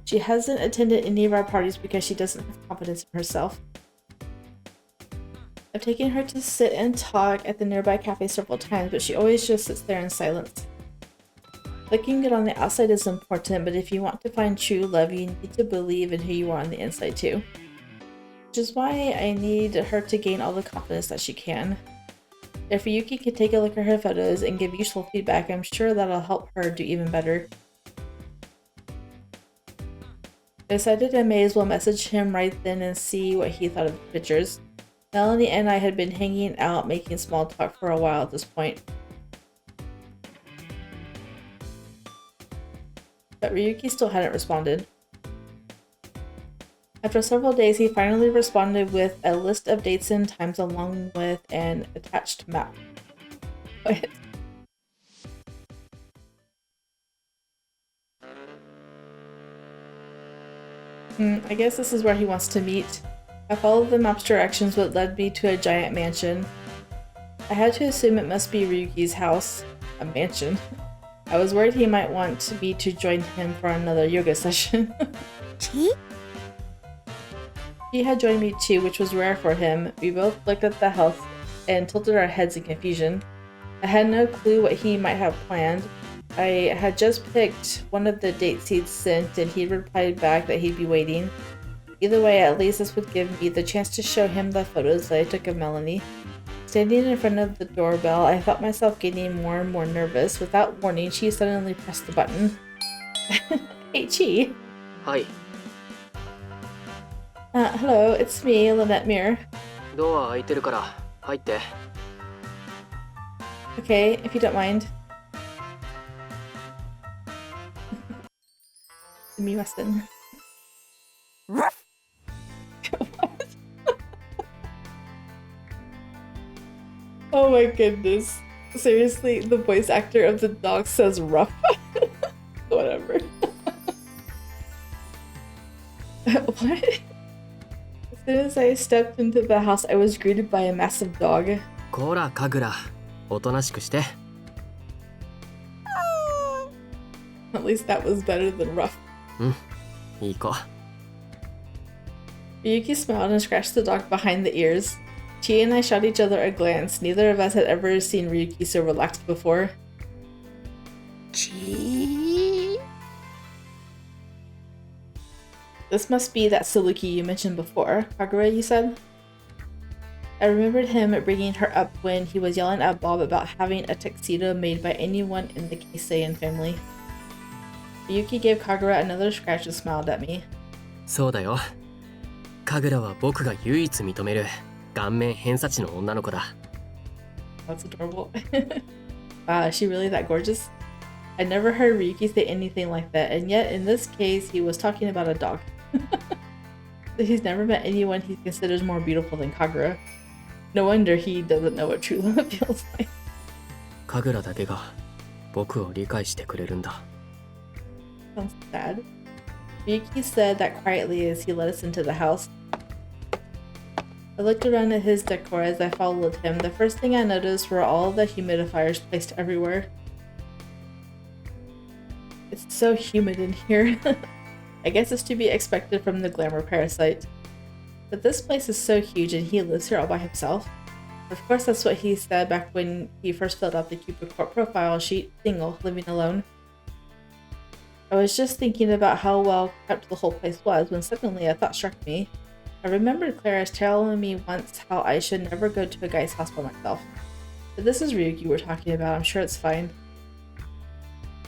She hasn't attended any of our parties because she doesn't have confidence in herself. I've taken her to sit and talk at the nearby cafe several times, but she always just sits there in silence. Looking good on the outside is important, but if you want to find true love, you need to believe in who you are on the inside too. Which is why I need her to gain all the confidence that she can. If Ryuki could take a look at her photos and give useful feedback, I'm sure that'll help her do even better. I decided I may as well message him right then and see what he thought of the pictures. Melanie and I had been hanging out making small talk for a while at this point. But Ryuki still hadn't responded. After several days, he finally responded with a list of dates and times along with an attached map. What? I guess this is where he wants to meet. I followed the map's directions, which led me to a giant mansion. I had to assume it must be Ryuki's house. A mansion. I was worried he might want me to join him for another yoga session. He had joined me too, which was rare for him. We both looked at the house and tilted our heads in confusion. I had no clue what he might have planned. I had just picked one of the dates he'd sent and he replied back that he'd be waiting. Either way, at least this would give me the chance to show him the photos that I took of Melanie. Standing in front of the doorbell, I felt myself getting more and more nervous. Without warning, she suddenly pressed the button. Hey, Chi. Hi. Hello, it's me, Lynette Mirror. ドア開いてるから入って。 Okay, if you don't mind. すみません。What? Oh my goodness. Seriously, the voice actor of the dog says rough. Whatever. What? As soon as I stepped into the house, I was greeted by a massive dog. こら、カグラ。おとなしくして。 At least that was better than rough. いい子。 Ryuki smiled and scratched the dog behind the ears. Chi and I shot each other a glance. Neither of us had ever seen Ryuki so relaxed before. This must be that Saluki you mentioned before, Kagura, you said? I remembered him bringing her up when he was yelling at Bob about having a tuxedo made by anyone in the Keisaiin family. Ryuki gave Kagura another scratch and smiled at me. そうだよ。カグラは僕が唯一認める顔面偏差値の女の子だ。 That's adorable. Wow, is she really that gorgeous? I never heard Ryuki say anything like that, and yet in this case, he was talking about a dog. He's never met anyone he considers more beautiful than Kagura. No wonder he doesn't know what true love feels like. カグラだけが僕を理解してくれるんだ。 Sounds sad. Ryuki said that quietly as he led us into the house. I looked around at his decor as I followed him. The first thing I noticed were all of the humidifiers placed everywhere. It's so humid in here. I guess it's to be expected from the glamour parasite. But this place is so huge and he lives here all by himself. Of course that's what he said back when he first filled out the Cupid profile sheet, single, living alone. I was just thinking about how well kept the whole place was when suddenly a thought struck me. I remembered Clara's telling me once how I should never go to a guy's house by myself. But this is Ryuki we're talking about, I'm sure it's fine.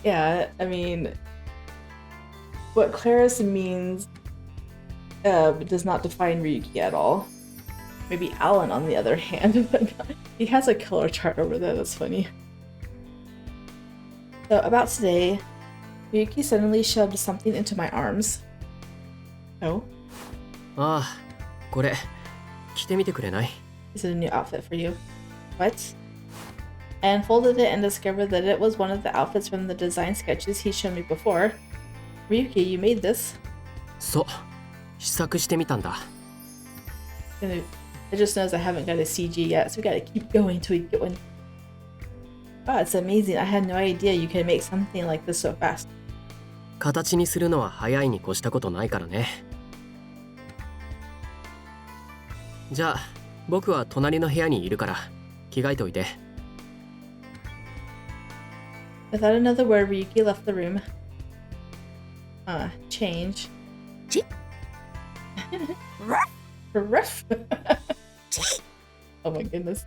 Yeah, I mean, what Claris means does not define Ryuki at all. Maybe Alan on the other hand, but he has a color chart over there, that's funny. So about today, Ryuki suddenly shoved something into my arms. Oh? ああ、これ着てみてくれない？ Is it a new outfit for you? What? I unfolded it and discovered that it was one of the outfits from the design sketches he showed me before. Ryuki, you made this? そう、試作してみたんだ。 It just knows I haven't got a CG yet, so we gotta keep going till we get one. Wow, it's amazing. I had no idea you could make something like this so fast. 形にするのは早いに越したことないからね。じゃあ、僕は隣の部屋にいるから着替えておいて。 Without another word, Ryuki left the room. Change. Ruff. Oh my goodness.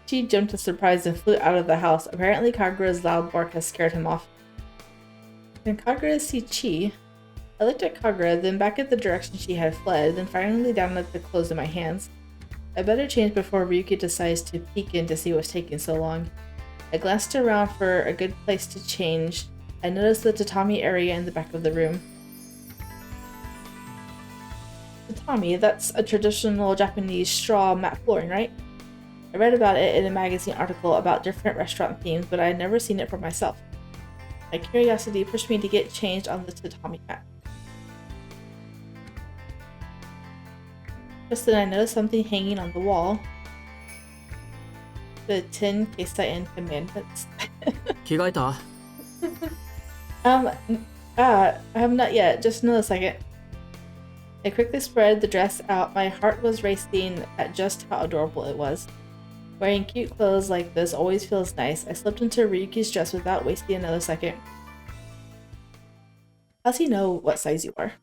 Chi jumped in surprise and flew out of the house. Apparently Kagura's loud bark has scared him off. Can Kagura see Chi? I looked at Kagura, then back at the direction she had fled, then finally down at the clothes in my hands. I better change before Ryuki decides to peek in to see what's taking so long. I glanced around for a good place to change. I noticed the tatami area in the back of the room. Tatami, that's a traditional Japanese straw mat flooring, right? I read about it in a magazine article about different restaurant themes, but I had never seen it for myself. My curiosity pushed me to get changed on the tatami mat. Just then I noticed something hanging on the wall. The 10 Keisaiin commandments. 着替えた？ I have not yet. Just another second. I quickly spread the dress out. My heart was racing at just how adorable it was. Wearing cute clothes like this always feels nice. I slipped into Ryuki's dress without wasting another second. How's he know what size you are?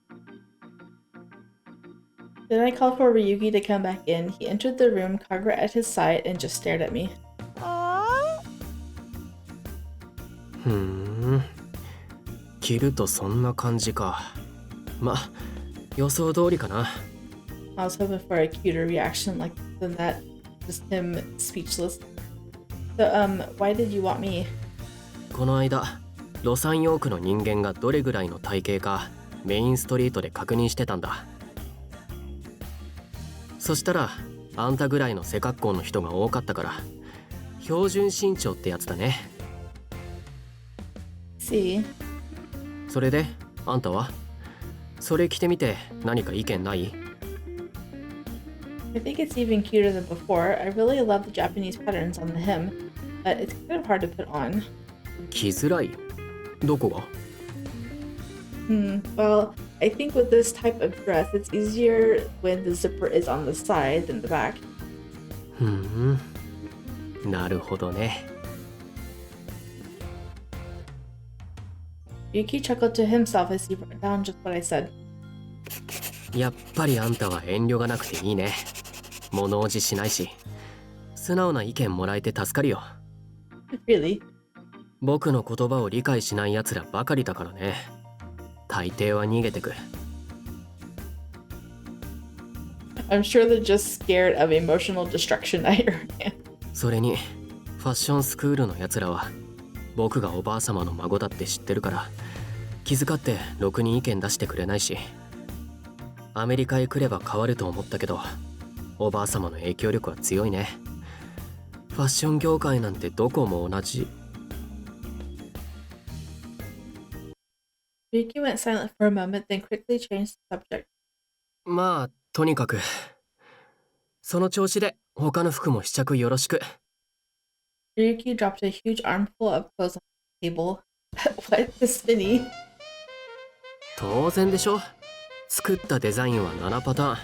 Then I called for Ryuki to come back in. He entered the room, Kagura at his side, and just stared at me. ふーん。着るとそんな感じか。ま、予想通りかな。I was hoping for a cuter reaction like than that. Just him speechless. So, why did you want me? この間、ロサンヨークの人間がどれぐらいの体型かメインストリートで確認してたんだ。そしたら、あんたぐらいの背格好の人が多かったから、標準身長ってやつだね。See? それで、あんたは？それ着てみて何か意見ない？ I think it's even cuter than before. I really love the Japanese patterns on the hem. but it's kind of hard to put on. 着づらい。どこが？ Well, I think with this type of dress, it's easier when the zipper is on the side than the back. ふん。なるほどね。Ryuki chuckled to himself as he wrote down just what I said. やっぱりあんたは遠慮がなくていいね。物おじしないし、素直な意見もらえて助かるよ。Really? 僕の言葉を理解しない奴らばかりだからね。大抵は逃げてく。I'm sure they're just scared of emotional destruction at your hand. それに、ファッションスクールの奴らは、僕がおばあ様の孫だって知ってるから、気遣ってろくに意見出してくれないし、アメリカへ来れば変わると思ったけど、おばあ様の影響力は強いね。ファッション業界なんてどこも同じ。Ryuki went silent for a moment, then quickly changed the subject. まあ、とにかく、その調子で他の服も試着よろしく。Ryuki dropped a huge armful of clothes on the table. What? This many? 当然でしょ。作ったデザインは7パターン。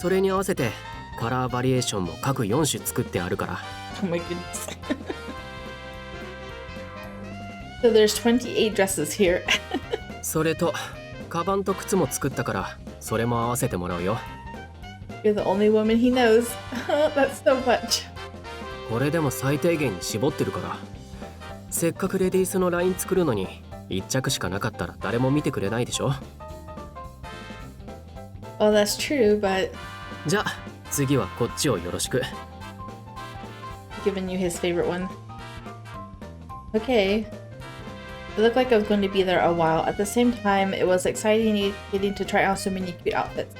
それに合わせてカラーバリエーションも各4種作ってあるから。Oh my goodness. So there's 28 dresses here. それと、カバンと靴も作ったから、それも合わせてもらうよ。You're the only woman he knows. That's so much. これでも最低限に絞ってるから。せっかくレディースのライン作るのに、1着しかなかったら誰も見てくれないでしょ。Well, that's true, but じゃあ、次はこっちをよろしく。given you his favorite one. Okay. It looked like I was going to be there a while. At the same time, it was exciting getting to try on so many cute outfits.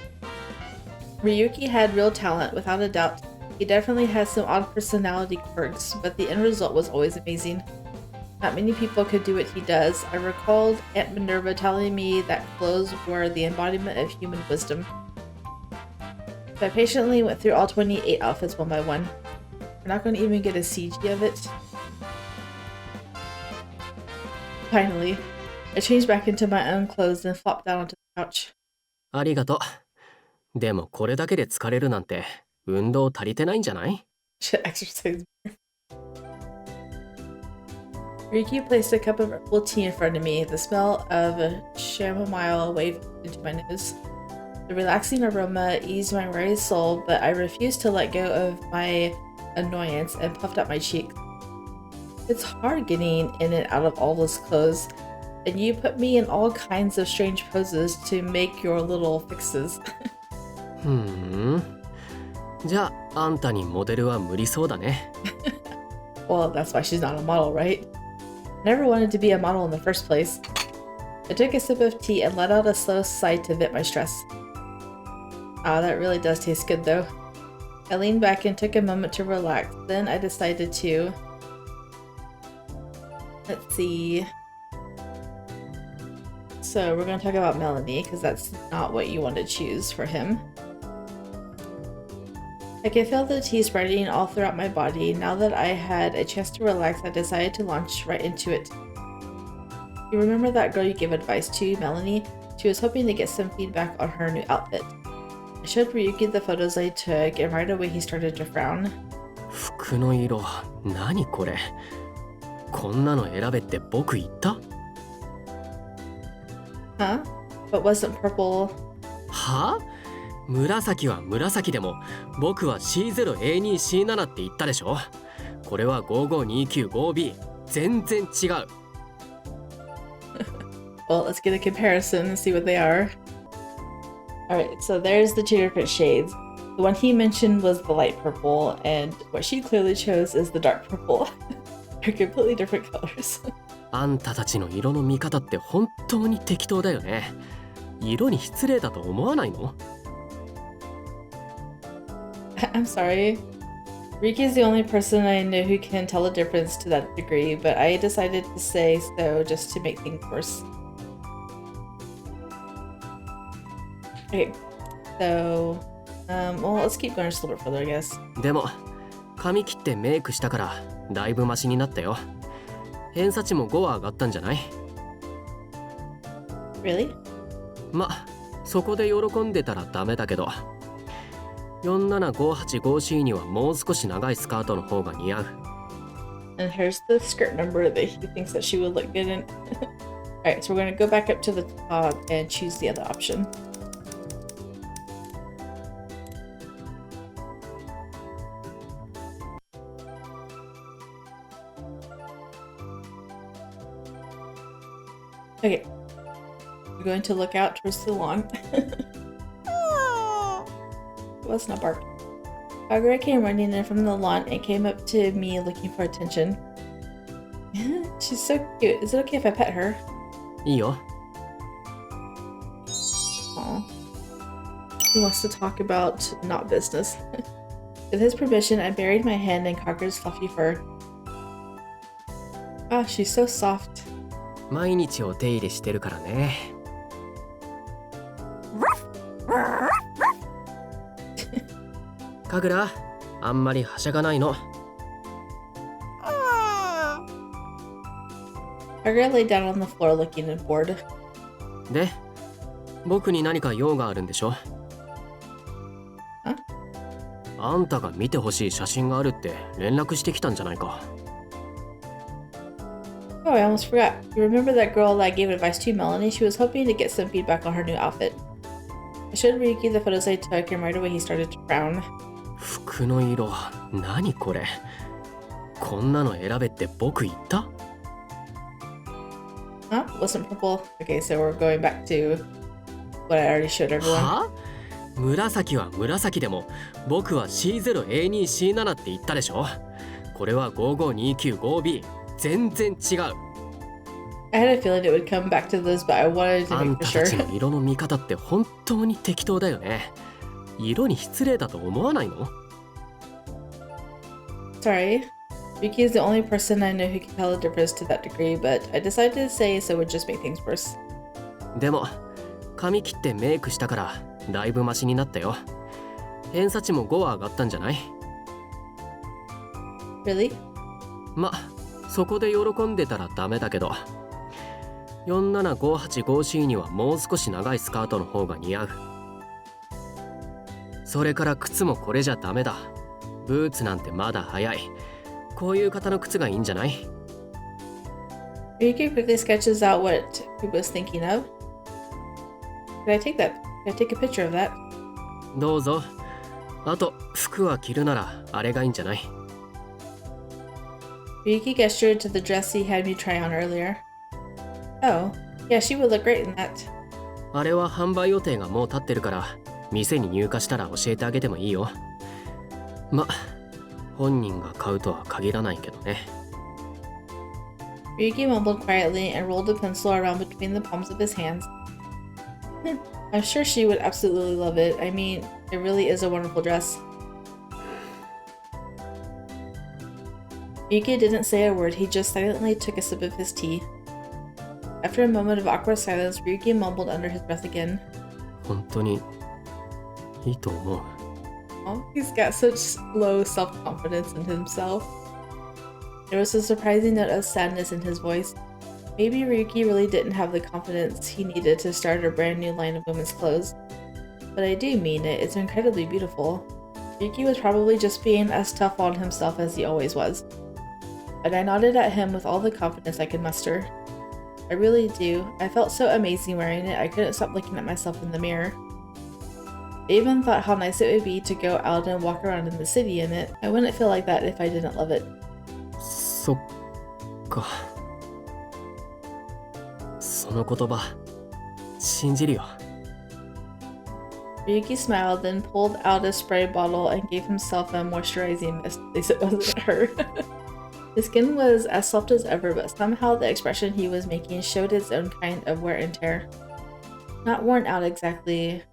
Ryuki had real talent, without a doubt. He definitely has some odd personality quirks, but the end result was always amazing. Not many people could do what he does. I recalled Aunt Minerva telling me that clothes were the embodiment of human wisdom. So I patiently went through all 28 outfits one by one. We're not going to even get a CG of it. Finally, I changed back into my own clothes and flopped down onto the couch. ありがとう。でもこれだけで疲れるなんて運動足りてないんじゃない？ Should exercise more. Ryuki placed a cup of herbal tea in front of me. The smell of chamomile waved into my nose. The relaxing aroma eased my weary soul, but I refused to let go of my annoyance and puffed up my cheeks. It's hard getting in and out of all those clothes, and you put me in all kinds of strange poses to make your little fixes. ふん。じゃあ、あんたにモデルは無理そうだね。Well, that's why she's not a model, right? Never wanted to be a model in the first place. I took a sip of tea and let out a slow sigh to vent my stress. Ah, that really does taste good though. I leaned back and took a moment to relax. Then I decided to... Let's see. So we're going to talk about Melanie, because that's not what you want to choose for him. I could feel the tea spreading all throughout my body. Now that I had a chance to relax, I decided to launch right into it. You remember that girl you gave advice to, Melanie? She was hoping to get some feedback on her new outfit. I showed Ryuki the photos I took, and right away he started to frown. 服の色、何これ？こんなの選べって僕言った？ Huh? But wasn't purple... は？紫は紫でも僕は C0A2C7 って言ったでしょ。これは 55295B 全然違う。Well, let's get a comparison and see what they are. Alright, so there's the two different shades. The one he mentioned was the light purple, and what she clearly chose is the dark purple. They're completely different colors. あんたたちの色の見方って本当に適当だよね。色に失礼だと思わないの？ I'm sorry. Ryuki's the only person I know who can tell a difference to that degree, but I decided to say so just to make things worse. Okay, so, well, let's keep going just a little bit further, I guess. でも髪切ってメイクしたからだいぶマシになったよ。偏差値も5は上がったんじゃない？ Really? ま、そこで喜んでたらダメだけど、47585C にはもう少し長いスカートの方が似合う。And here's the skirt number that he thinks that she would look good in. Alright, so we're going to go back up to the top and choose the other option. Okay, we're going to look out towards the lawn. Let's not bark. Kagura came running in from the lawn and came up to me looking for attention. She's so cute. Is it okay if I pet her? いいよ。 Aw. He wants to talk about not business. With his permission, I buried my hand in Kagura's fluffy fur. Ah, she's so soft. 毎日お手入れしてるからね。かぐら、あんまりはしゃがないの。Kagura lay down on the floor looking bored. で、僕に何か用があるんでしょ？あんたが見てほしい写真があるって連絡してきたんじゃないか。Oh, I almost forgot. You remember that girl that I gave advice to, Melanie? She was hoping to get some feedback on her new outfit. I showed Ryuki the photos I took, and right away he started to frown. 服の色、何これ？こんなの選べって僕言った？ Huh? Wasn't purple? Okay, so we're going back to what I already showed everyone. は？紫は紫でも、僕は C0A2C7 って言ったでしょ？これは 55295B。全然違う。I had a feeling it would come back to this, but I wanted to あん make た for たち sure. の色の見方って本当に適当だよね。色に失礼だと思わないの？ Sorry. Ryuki is the only person I know who can tell the difference to that degree, but I decided to say so would just make things worse. でも、髪切ってメイクしたからだいぶマシになったよ。偏差値も5は上がったんじゃない？ Really? ま、そこで喜んでたらダメだけど、47585C にはもう少し長いスカートの方が似合う。それから靴もこれじゃダメだ。ブーツなんてまだ早い。こういう型の靴がいいんじゃない？ Ryuki quickly sketches out what he was thinking of. Could I take that? Could I take a picture of that? どうぞ。あと、服は着るならあれがいいんじゃない？ Ryuki gestured to the dress he had me try on earlier. Oh, yeah, she would look great in that. あれは販売予定がもう立ってるから、店に入荷したら教えてあげてもいいよ。ま、本人が買うとは限らないけどね。Ryuki mumbled quietly and rolled a pencil around between the palms of his hands. I'm sure she would absolutely love it. I mean, it really is a wonderful dress. Ryuki didn't say a word, he just silently took a sip of his tea. After a moment of awkward silence, Ryuki mumbled under his breath again. 本当にいいと思う。Oh, he's got such low self-confidence in himself. There was a surprising note of sadness in his voice. Maybe Ryuki really didn't have the confidence he needed to start a brand new line of women's clothes. But I do mean it, it's incredibly beautiful. Ryuki was probably just being as tough on himself as he always was. But I nodded at him with all the confidence I could muster. I really do. I felt so amazing wearing it, I couldn't stop looking at myself in the mirror. I even thought how nice it would be to go out and walk around in the city in it. I wouldn't feel like that if I didn't love it. そっか。その言葉、信じるよ。Ryuki smiled, then pulled out a spray bottle and gave himself a moisturizing mist. At least it wasn't her. His skin was as soft as ever, but somehow the expression he was making showed its own kind of wear and tear. Not worn out exactly,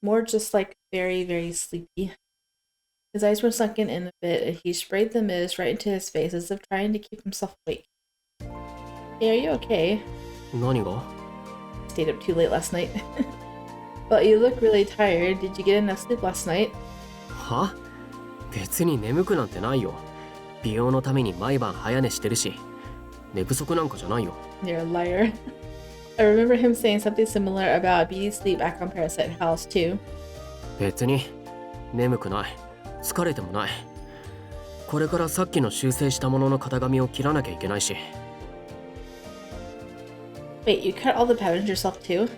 more just like very, very sleepy. His eyes were sunken in a bit, and he sprayed the mist right into his face as if trying to keep himself awake. Hey, are you okay? 何が？ Stayed up too late last night. But you look really tired. Did you get enough sleep last night? は？別に眠くなんてないよ。美容のために毎晩早寝してるし、寝不足なんかじゃないよ。 You're a liar. I remember him saying something similar about beauty sleep back on Parasite House too. 別に眠くない、疲れてもない。これからさっきの修正したものの型紙を切らなきゃいけないし。 Wait, you cut all the patterns yourself too?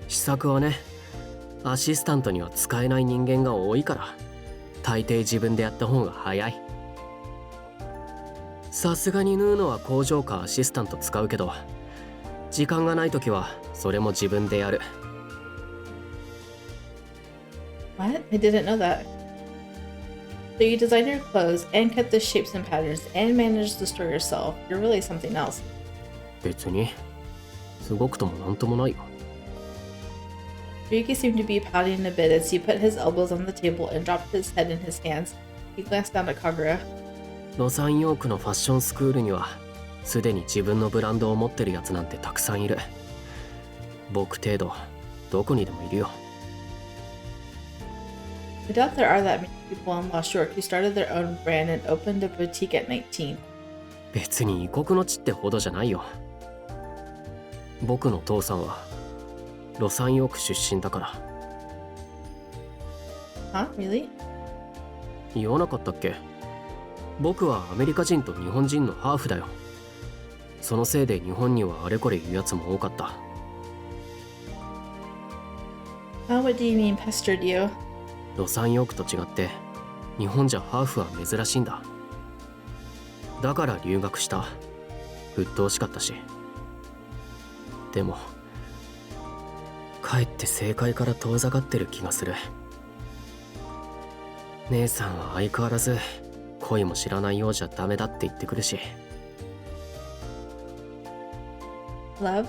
試作はね、アシスタントには使えない人間が多いから、大抵自分でやった方が早い。さすがに縫うのは工場かアシスタント使うけど、時間がないときはそれも自分でやる。 What? I didn't know that. So you design your clothes and cut the shapes and patterns and manage the store yourself. You're really something else. 別にすごくともなんともないよ。 Ryuki seemed to be pouting a bit as he put his elbows on the table and dropped his head in his hands. He glanced down at Kagura. ロサンヨークのファッションスクールにはすでに自分のブランドを持ってるやつなんてたくさんいる。僕程度どこにでもいるよ。 I doubt there are that many people in Lost York who started their own brand and opened a boutique at 19. 別に異国の地ってほどじゃないよ。僕の父さんはロサンヨーク出身だから。 Huh? Really? 言わなかったっけ？僕はアメリカ人と日本人のハーフだよ。そのせいで日本にはあれこれ言うやつも多かった。 What do you mean pestered you? ロサンヨークと違って日本じゃハーフは珍しいんだ。だから留学した。鬱陶しかったし。でもかえって正解から遠ざかってる気がする。姉さんは相変わらず恋も知らないようじゃダメだって言ってくるし。 Love?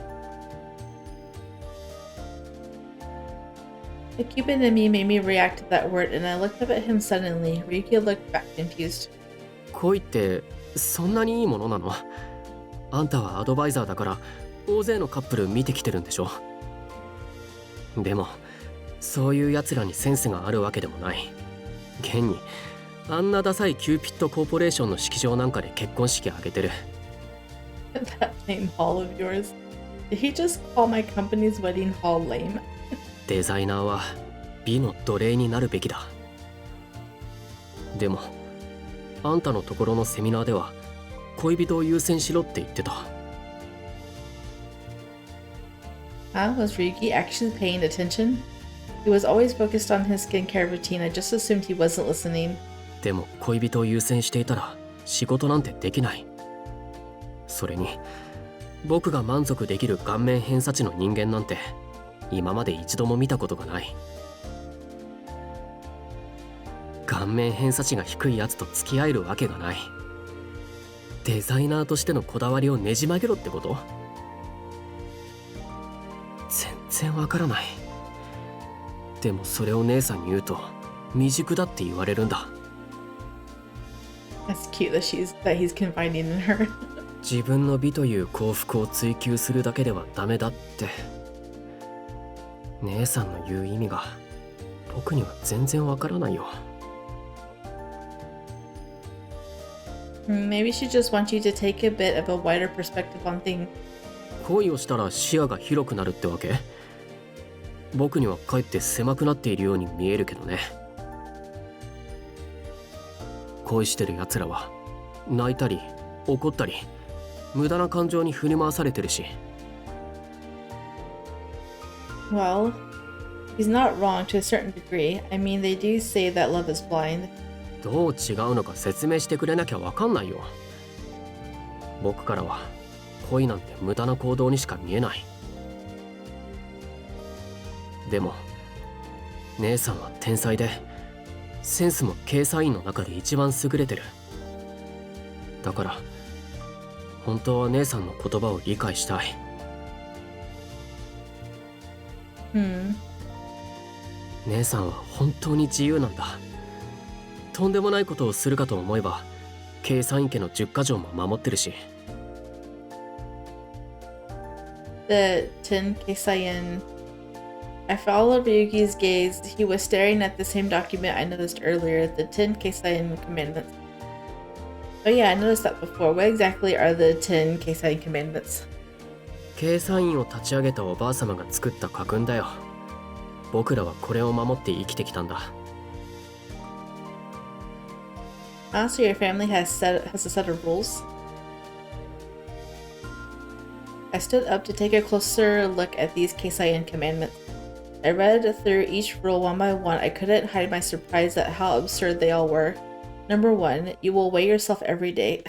The Cupid in me made me react to that word, and I looked up at him suddenly. Ryuki looked back confused. 恋ってそんなにいいものなの？あんたはアドバイザーだから大勢のカップル見てきてるんでしょ？でもそういうやつらにセンスがあるわけでもない。現にあんなダサいキューピッドコーポレーションの式場なんかで結婚式挙げてる。 That lame hall of yours. Did he just call my company's wedding hall lame? デザイナーは美の奴隷になるべきだ。でもあんたのところのセミナーでは恋人を優先しろって言ってた。 Was Ryuki actually paying attention? He was always focused on his skincare routine. I just assumed he wasn't listening. でも恋人を優先していたら仕事なんてできない。それに僕が満足できる顔面偏差値の人間なんて今まで一度も見たことがない。顔面偏差値が低いやつと付き合えるわけがない。デザイナーとしてのこだわりをねじ曲げろってこと？全然わからない。でもそれを姉さんに言うと未熟だって言われるんだ。 That's cute that he's confiding in her. 自分の美という幸福を追求するだけではダメだって姉さんの言う意味が僕には全然わからないよ。 Maybe she just wants you to take a bit of a wider perspective on things. 恋をしたら視野が広くなるってわけ？僕にはかえって狭くなっているように見えるけどね。恋してるやつらは泣いたり怒ったり無駄な感情に振り回されてるし。 Well, he's not wrong to a certain degree. I mean, they do say that love is blind. どう違うのか説明してくれなきゃわかんないよ。僕からは恋なんて無駄な行動にしか見えない。でも姉さんは天才でセンスも計算員の中で一番優れてる。だから本当は姉さんの言葉を理解したい。姉さんは本当に自由なんだ。とんでもないことをするかと思えば計算員家の10か条も守ってるし。 The Ten Keisaiin. I followed Ryuki's gaze. He was staring at the same document I noticed earlier, the Ten Keisaiin Commandments. Oh yeah, I noticed that before. What exactly are the 10 Keisai commandments? ケイサインを立ち上げたおばあ様が作った家訓だよ。僕らはこれを守って生きてきたんだ。So your family has a set of rules. I stood up to take a closer look at these Keisai commandments. I read through each rule one by one. I couldn't hide my surprise at how absurd they all were. Number 1, you will weigh yourself every day.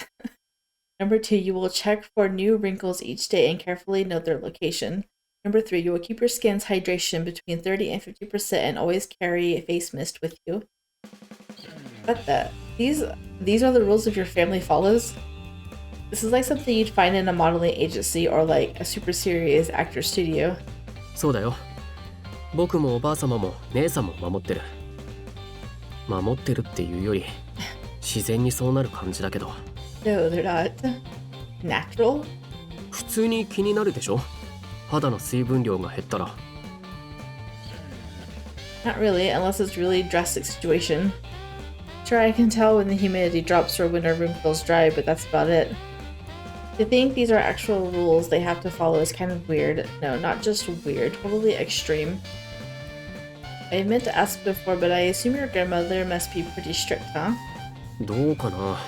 Number 2, you will check for new wrinkles each day and carefully note their location. Number 3, you will keep your skin's hydration between 30 and 50% and always carry a face mist with you. But these are the rules of your family follows? This is like something you'd find in a modeling agency or like a super serious actor studio. そうだよ。僕もおばあ様も姉さんも守ってる。守ってるっていうより自然にそうなる感じだけど。No, they're not. Natural? 普通に気になるでしょ？肌の水分量が減ったら。Not really, unless it's really drastic situation. Sure, I can tell when the humidity drops or when a room feels dry, but that's about it. To think these are actual rules they have to follow is kind of weird. No, not just weird, totally extreme. I meant to ask before, but I assume your grandmother must be pretty strict, huh? どうかな。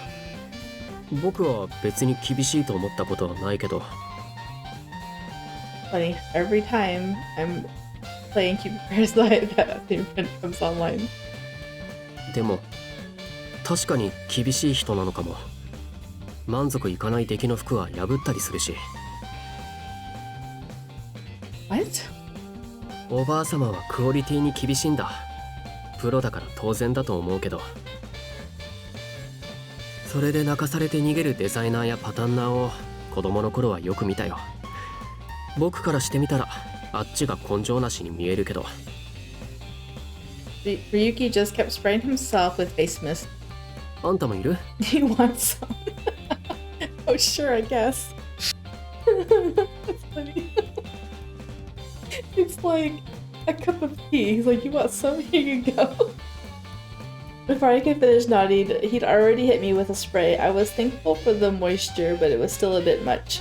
僕は別に厳しいと思ったことはないけど。Funny, every time I'm playing Cupid Parasite, that theme comes online. でも確かに厳しい人なのかも。満足いかない出来の服は破ったりするし。What? おばあ様はクオリティに厳しいんだ。プロだから当然だと思うけど。それで泣かされて逃げるデザイナーやパタンナーを子供の頃はよく見たよ。僕からしてみたらあっちが根性なしに見えるけど。Ryuki just kept spraying himself with face mist. あんたもいる？ Do you want some? Oh, sure, I guess. That's funny. It's like a cup of tea. He's like, you want some? Here you go. Before I could finish nodding, he'd already hit me with a spray. I was thankful for the moisture, but it was still a bit much.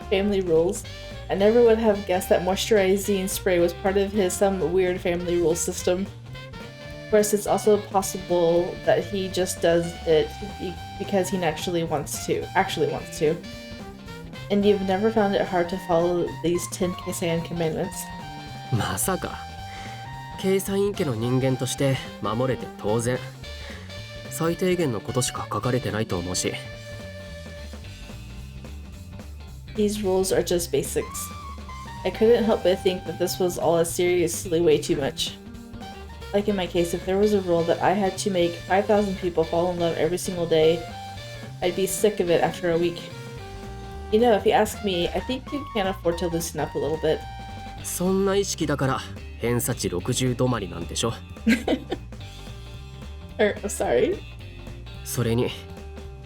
Family rules. I never would have guessed that moisturizing spray was part of some weird family rule system. Of course, it's also possible that he just does it because he actually wants to. And you've never found it hard to follow these 10 Keisai commandments? まさか。ケイサイン家の人間として守れて当然。最低限のことしか書かれてないと思うし。These rules are just basics. I couldn't help but think that this was all seriously way too much. Like in my case, if there was a rule that I had to make 5,000 people fall in love every single day, I'd be sick of it after a week. You know, if you ask me, I think you can afford to loosen up a little bit. そんな意識だから偏差値60止まりなんでしょ。Sorry? それに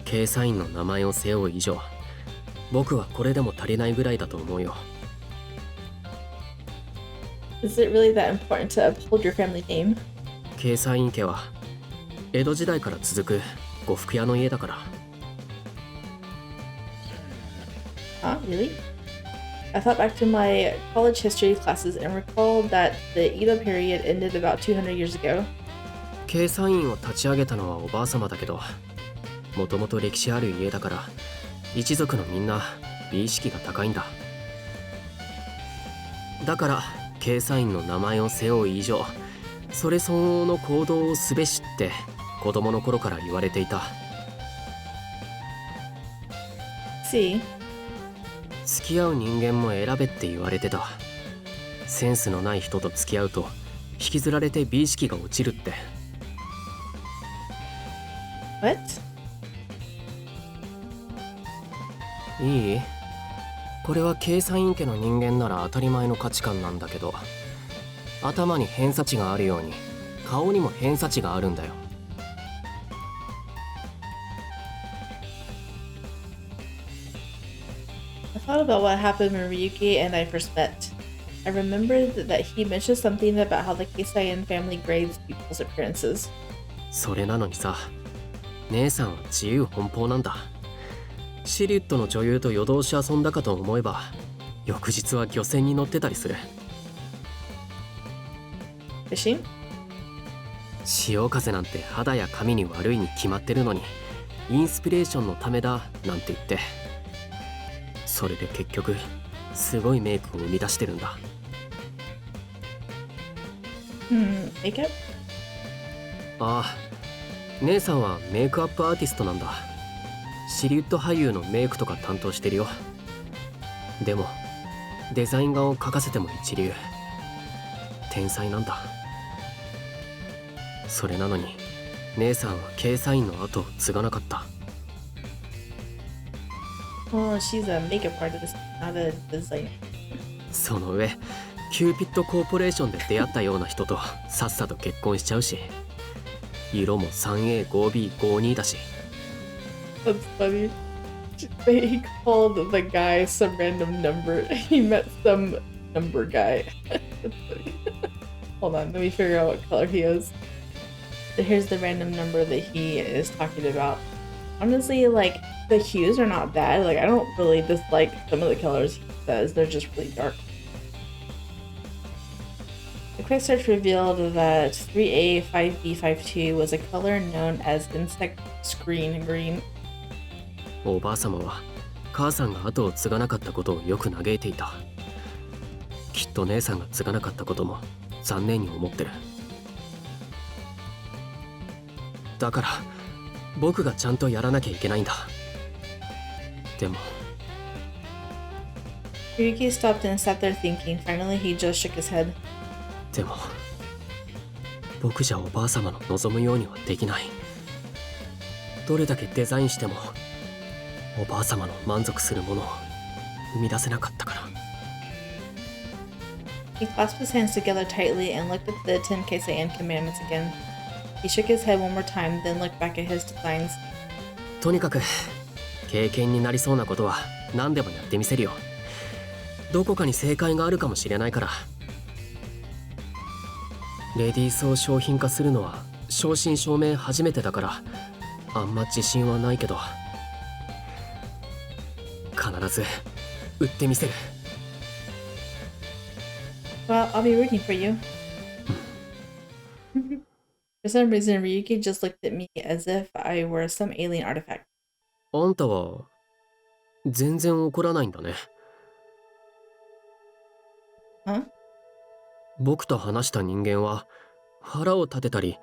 ケイサインの名前を背負う以上、僕はこれでも足りないぐらいだと思うよ。Is it really that important to uphold your family name? ケイサイン家は江戸時代から続く呉服屋の家だから。Huh? Really? I thought back to my college history classes and recalled that the Edo period ended about 200 years ago. ケイサインを立ち上げたのはおばあ様だけど、もともと歴史ある家だから一族のみんな美意識が高いんだ。だからケイサインの名前を背負う以上、それ相応の行動をすべしって子供の頃から言われていた。See? 付き合う人間も選べって言われてた。センスのない人と付き合うと引きずられて美意識が落ちるって。What? いい？これはケイサイン家の人間なら当たり前の価値観なんだけど、頭に偏差値があるように顔にも偏差値があるんだよ。I thought about what happened when Ryuki and I first met. I remembered that he mentioned something about how the Keisai family grades people's appearances. それなのにさ、姉さんは自由奔放なんだ。シリウッドの女優と夜通し遊んだかと思えば、翌日は漁船に乗ってたりする。 Fishing? 潮風なんて肌や髪に悪いに決まってるのに、インスピレーションのためだなんて言って、それで結局すごいメイクを生み出してるんだ。Makeup? ああ、姉さんはメイクアップアーティストなんだ。シリウッド俳優のメイクとか担当してるよ。でもデザイン画を描かせても一流。天才なんだ。それなのに姉さんはケイサインの後を継がなかった。 Well, she's a makeup artist, not a designer. その上キューピッドコーポレーションで出会ったような人とさっさと結婚しちゃうし、色も 3A5B52 だし。 That's funny. They called the guy some random number. He met some number guy. That's funny. Hold on, let me figure out what color he is. Here's the random number that he is talking about. Honestly, like, the hues are not bad. Like, I don't really dislike some of the colors he says. They're just really dark. A quick search revealed that 3A5B52 was a color known as insect screen green. おばあ様は母さんが後を継がなかったことをよく嘆いていた。きっと姉さんが継がなかったことも残念に思ってる。だから僕がちゃんとやらなきゃいけないんだ。でも Ryuki stopped and sat there thinking. Finally, he just shook his head. でも僕じゃおばあ様の望むようにはできない。どれだけデザインしてもおばあ様の満足するものを生み出せなかったから。 He clasped his hands together tightly and looked at the 10 Keisaiin commandments again. He shook his head one more time, then looked back at his designs. とにかく経験になりそうなことは何でもやってみせるよ。どこかに正解があるかもしれないから。レディースを商品化するのは正真正銘初めてだからあんま自信はないけど、必ず売ってみせる。 Well, I'll be rooting for you. For some reason, Ryuki just looked at me as if I were some alien artifact. あんたは全然怒らないんだね。Huh? 僕と話した人間は腹を立てたり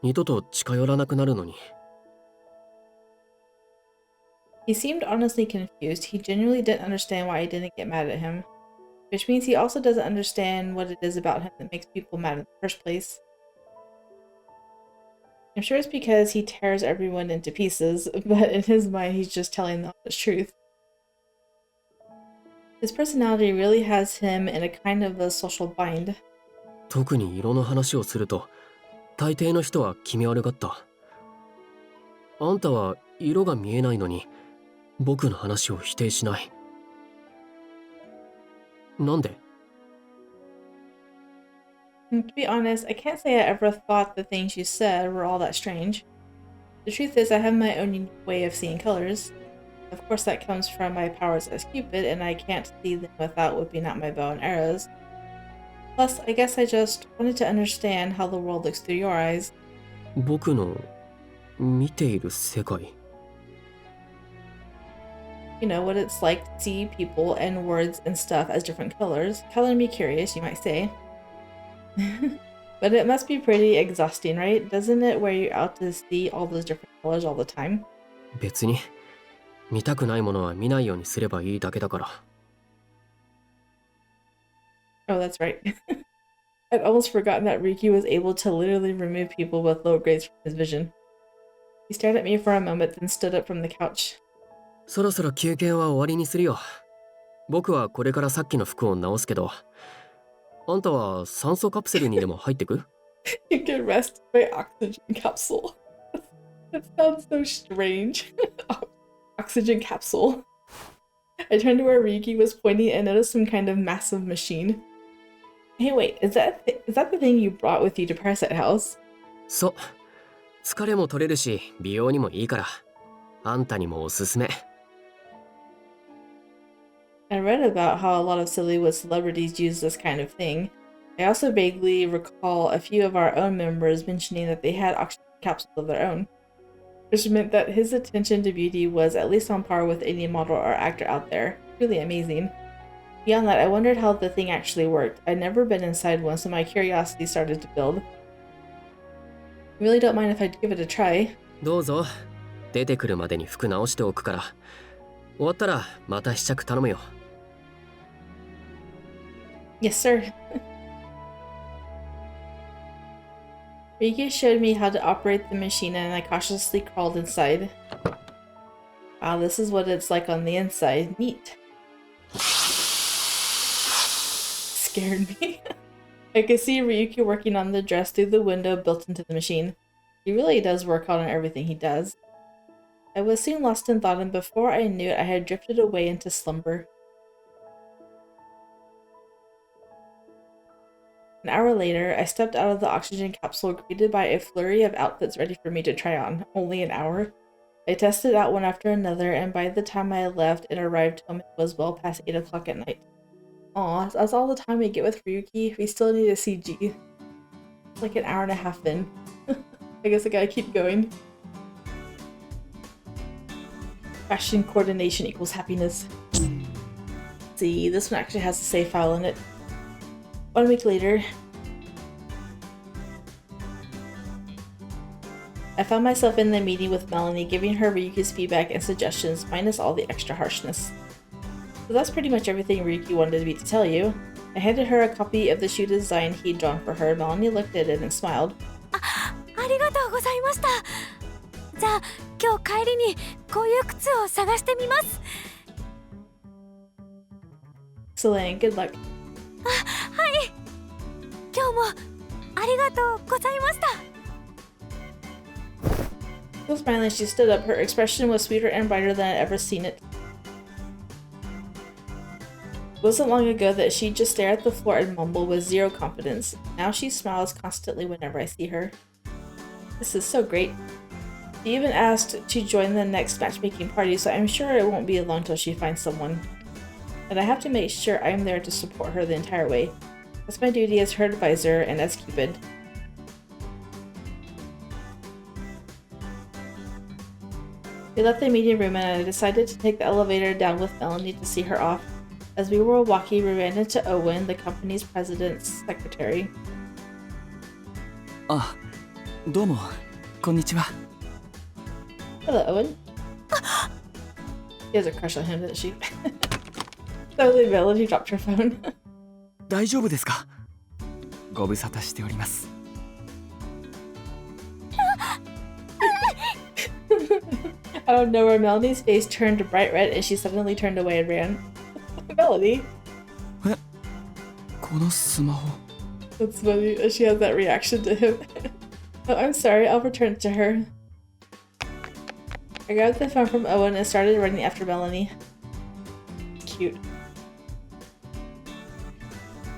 二度と近寄らなくなるのに。 He seemed honestly confused. He genuinely didn't understand why I didn't get mad at him. Which means he also doesn't understand what it is about him that makes people mad in the first place. I'm sure it's because he tears everyone into pieces, but in his mind he's just telling the honest truth. His personality really has him in a kind of a social bind. 特に色の話をすると大抵の人は気味悪がった。あんたは色が見えないのに僕の話を否定しない。なんで？ To be honest, I can't say I ever thought the things you said were all that strange. The truth is, I have my own unique way of seeing colors. Of course, that comes from my powers as Cupid, and I can't see them without whipping out my bow and arrows. Plus, I guess I just wanted to understand how the world looks through your eyes. 僕の見ている世界。 You know, what it's like to see people and words and stuff as different colors. Color me curious, you might say. But it must be pretty exhausting, right? Doesn't it wear you out to see all those different colors all the time? 別に見たくないものは見ないようにすればいいだけだから。 Oh, that's right. I'd almost forgotten that Ryuki was able to literally remove people with low grades from his vision. He stared at me for a moment, then stood up from the couch. そろそろ休憩は終わりにするよ。僕はこれからさっきの服を直すけど、あんたは酸素カプセルにでも入ってく？ You can rest my oxygen capsule. That sounds so strange. Oxygen capsule. I turned to where Ryuki was pointing and noticed some kind of massive machine. Hey, wait, is that the thing you brought with you to Parasite House? そう。疲れも取れるし美容にもいいから、あんたにもおすすめ。 I read about how a lot of Sillywood celebrities use this kind of thing. I also vaguely recall a few of our own members mentioning that they had oxygen capsules of their own, which meant that his attention to beauty was at least on par with any model or actor out there. Really amazing. Beyond that, I wondered how the thing actually worked. I'd never been inside one, so my curiosity started to build. I really don't mind if I give it a try. どうぞ。出てくるまでに服直しておくから、終わったらまた試着頼むよ。Yes, sir. Ryuki showed me how to operate the machine and I cautiously crawled inside. Wow, this is what it's like on the inside. Neat. Scared me. I could see Ryuki working on the dress through the window built into the machine. He really does work hard on everything he does. I was soon lost in thought, and before I knew it, I had drifted away into slumber. An hour later, I stepped out of the oxygen capsule, greeted by a flurry of outfits ready for me to try on. Only an hour. I tested out one after another, and by the time I left and arrived home, it was well past 8 o'clock at night. Aw, that's all the time we get with Ryuki. We still need a CG. It's like an hour and a half in. I guess I gotta keep going. Fashion coordination equals happiness. See, this one actually has a save file in it. 1 week later, I found myself in the meeting with Melanie, giving her Ryuki's feedback and suggestions, minus all the extra harshness. So that's pretty much everything Ryuki wanted me to tell you. I handed her a copy of the shoe design he'd drawn for her. Melanie looked at it and smiled. ありがとうございました。じゃあ今日帰りにこういう靴を探してみます。Excellent, good luck. はい。今日もありがとうございました。Still smiling, she stood up. Her expression was sweeter and brighter than I'd ever seen it. It wasn't long ago that she'd just stare at the floor and mumble with zero confidence. Now she smiles constantly whenever I see her. This is so great. She even asked to join the next matchmaking party, so I'm sure it won't be long till she finds someone. And I have to make sure I'm there to support her the entire way. That's my duty as her advisor and as Cupid. We left the meeting room and I decided to take the elevator down with Melanie to see her off. As we were walking, we ran into Owen, the company's president's secretary. あ、どうも、こんにちは。Hello, Owen. She has a crush on him, doesn't she? Totally Melanie dropped her phone. 大丈夫ですか？ご無沙汰しております。Out of nowhere, Melanie's face turned bright red and she suddenly turned away and ran. Melanie. え、このスマホ。That's funny that she has that reaction to him. Oh, I'm sorry, I'll return it to her. I grabbed the phone from Owen and started running after Melanie. Cute.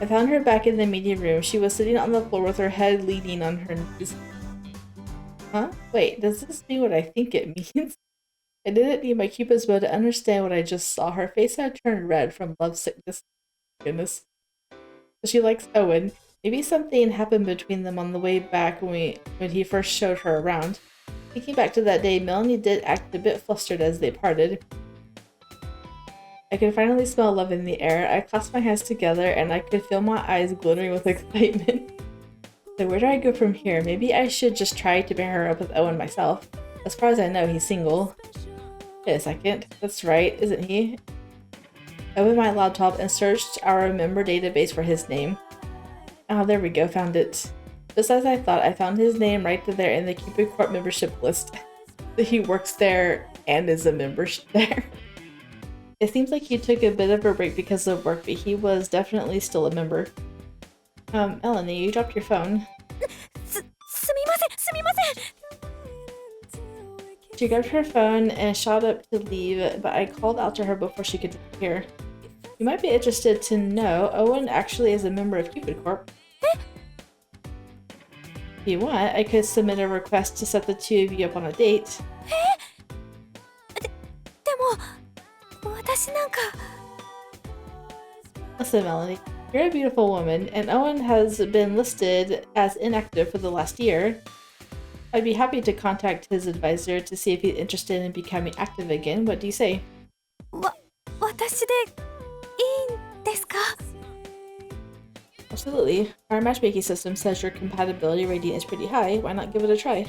I found her back in the meeting room. She was sitting on the floor with her head leaning on her knees. Huh? Wait, does this mean what I think it means? I didn't need my Cupid's bow to understand what I just saw. Her face had turned red from love sickness. Goodness. So she likes Owen. Maybe something happened between them on the way back when he first showed her around. Thinking back to that day, Melanie did act a bit flustered as they parted. I could finally smell love in the air. I clasped my hands together and I could feel my eyes glittering with excitement. So where do I go from here? Maybe I should just try to pair her up with Owen myself. As far as I know, he's single. Wait a second. That's right, isn't he? I opened my laptop and searched our member database for his name. Oh, there we go, found it. Just as I thought, I found his name right there in the Cupid Corp membership list. He works there and is a member there. It seems like he took a bit of a break because of work, but he was definitely still a member. Melanie, you dropped your phone. すみません、すみません。 She grabbed her phone and shot up to leave, but I called out to her before she could disappear. You might be interested to know, Owen actually is a member of Cupid Corp. If you want, I could submit a request to set the two of you up on a date. でも私なんか Listen, Melanie, you're a beautiful woman, and Owen has been listed as inactive for the last year. I'd be happy to contact his advisor to see if he's interested in becoming active again. What do you say? 私でいいんですか Absolutely. Our matchmaking system says your compatibility rating is pretty high. Why not give it a try?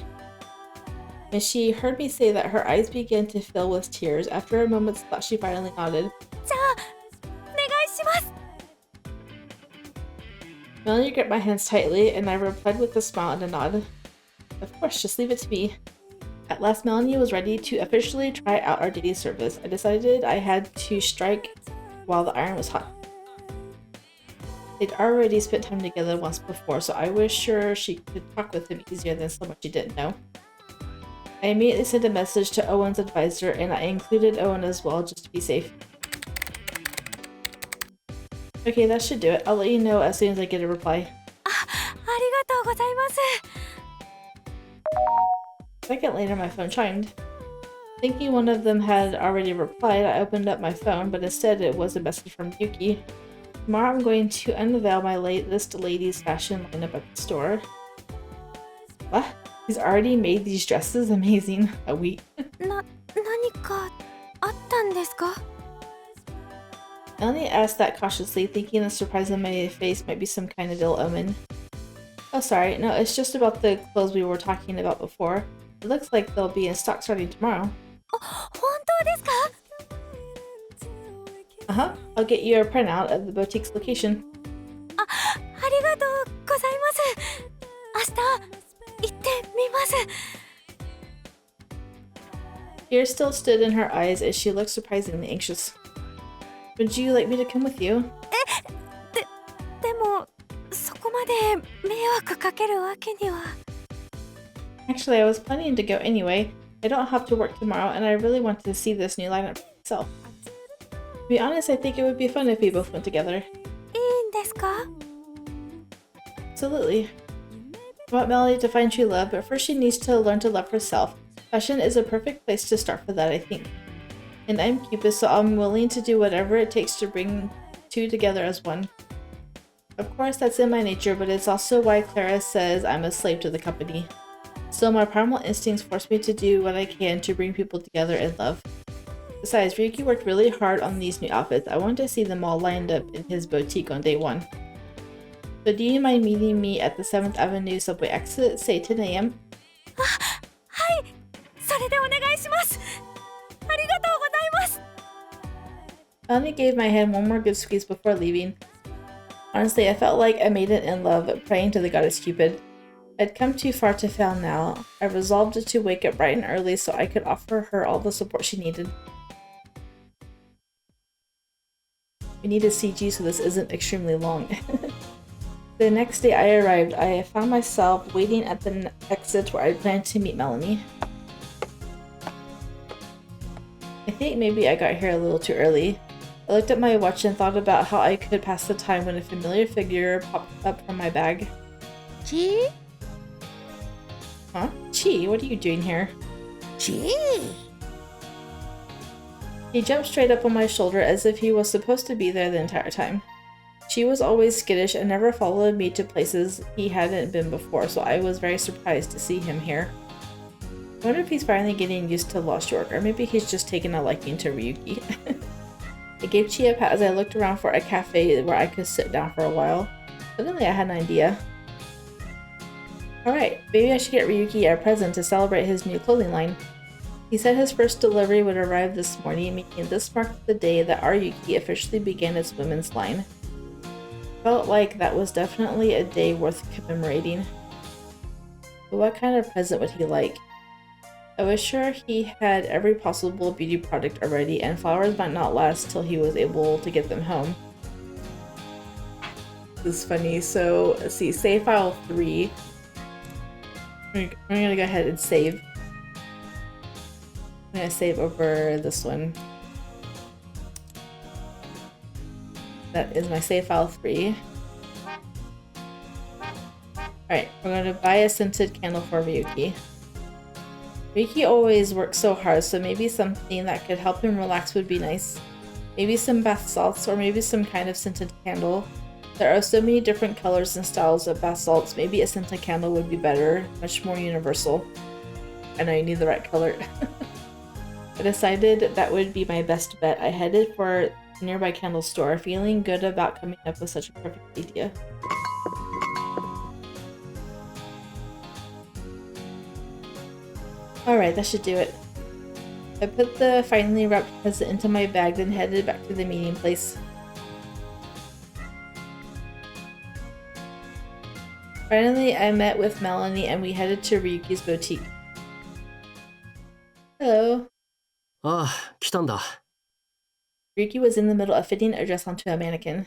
And she heard me say that her eyes began to fill with tears. After a moment's thought, she finally nodded. じゃあお願いします Melanie gripped my hands tightly, and I replied with a smile and a nod. Of course, just leave it to me. At last, Melanie was ready to officially try out our dating service. I decided I had to strike while the iron was hot. They'd already spent time together once before, so I was sure she could talk with him easier than someone she didn't know. I immediately sent a message to Owen's advisor, and I included Owen as well, just to be safe. Okay, that should do it. I'll let you know as soon as I get a reply. ありがとうございます A second later, my phone chimed. Thinking one of them had already replied, I opened up my phone, but instead it was a message from Ryuki. Tomorrow I'm going to unveil my latest ladies' fashion lineup at the store. What? He's already made these dresses? Amazing. A week. 何かあったんですか Melanie asked that cautiously, thinking the surprise on my face might be some kind of ill omen. Oh, sorry. No, it's just about the clothes we were talking about before. It looks like they'll be in stock starting tomorrow. 本当ですか Uh-huh. I'll get you a printout of the boutique's location. ありがとうございます明日行ってみます Tears still stood in her eyes as she looked surprisingly anxious. Would you like me to come with you? でもそこまで迷惑かけるわけには Actually, I was planning to go anyway. I don't have to work tomorrow, and I really want to see this new lineup for myself. To be honest, I think it would be fun if we both went together. いいんですか Absolutely. I want Melody to find true love, but first she needs to learn to love herself. Fashion is a perfect place to start for that, I think. And I'm Cupid, so I'm willing to do whatever it takes to bring two together as one. Of course, that's in my nature, but it's also why Clara says I'm a slave to the company. So my primal instincts force me to do what I can to bring people together in love. Besides, Ryuki worked really hard on these new outfits. I want to see them all lined up in his boutique on day one. So do you mind meeting me at the 7th Avenue subway exit, say 10 a.m.? はいそれでお願いしますありがとうございます Melanie gave my hand one more good squeeze before leaving. Honestly, I felt like a maiden in love praying to the goddess Cupid. I'd come too far to fail now. I resolved to wake up bright and early so I could offer her all the support she needed. We need a CG so this isn't extremely long. The next day I arrived, I found myself waiting at the exit where I planned to meet Melanie. I think maybe I got here a little too early. I looked at my watch and thought about how I could pass the time when a familiar figure popped up from my bag. Chi? Huh? Chi, what are you doing here? Chi? He jumped straight up on my shoulder as if he was supposed to be there the entire time. Chi was always skittish and never followed me to places he hadn't been before, so I was very surprised to see him here. I wonder if he's finally getting used to Lost York, or maybe he's just taken a liking to Ryuki. I gave Chi a pat as I looked around for a cafe where I could sit down for a while. Suddenly I had an idea. Alright, maybe I should get Ryuki a present to celebrate his new clothing line. He said his first delivery would arrive this morning, making this mark the day that Ryuki officially began its women's line. Felt like that was definitely a day worth commemorating. But what kind of present would he like? I was sure he had every possible beauty product already, and flowers might not last till he was able to get them home. This is funny. So let's see, save file 3. We're gonna go ahead and save. I'm gonna save over this one. That is my save file 3. Alright, we're going to buy a scented candle for Ryuki. Ryuki always works so hard, so maybe something that could help him relax would be nice. Maybe some bath salts, or maybe some kind of scented candle. There are so many different colors and styles of bath salts. Maybe a scented candle would be better, much more universal. I know you need the right color. I decided that would be my best bet. I headed for a nearby candle store, feeling good about coming up with such a perfect idea. Alright, that should do it. I put the finely wrapped present into my bag, then headed back to the meeting place. Finally, I met with Melanie and we headed to Ryuki's boutique. Hello. ああ、来たんだ。 Ryuki was in the middle of fitting a dress onto a mannequin.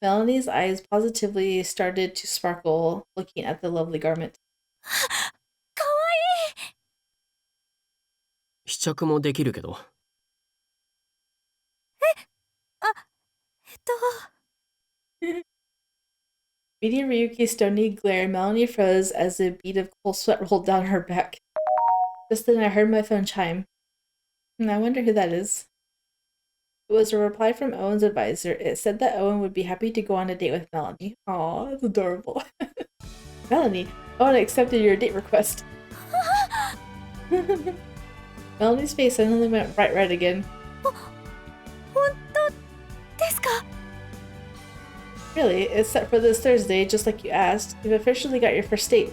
Melanie's eyes positively started to sparkle looking at the lovely garment. 試着もできるけど。Meeting Ryuki's stony glare, Melanie froze as a bead of cold sweat rolled down her back. Just then I heard my phone chime. I wonder who that is. It was a reply from Owen's advisor. It said that Owen would be happy to go on a date with Melanie. Aw, that's adorable. Melanie, Owen accepted your date request. Melanie's face suddenly went bright red again. Really? It's set for this Thursday, just like you asked. You've officially got your first date.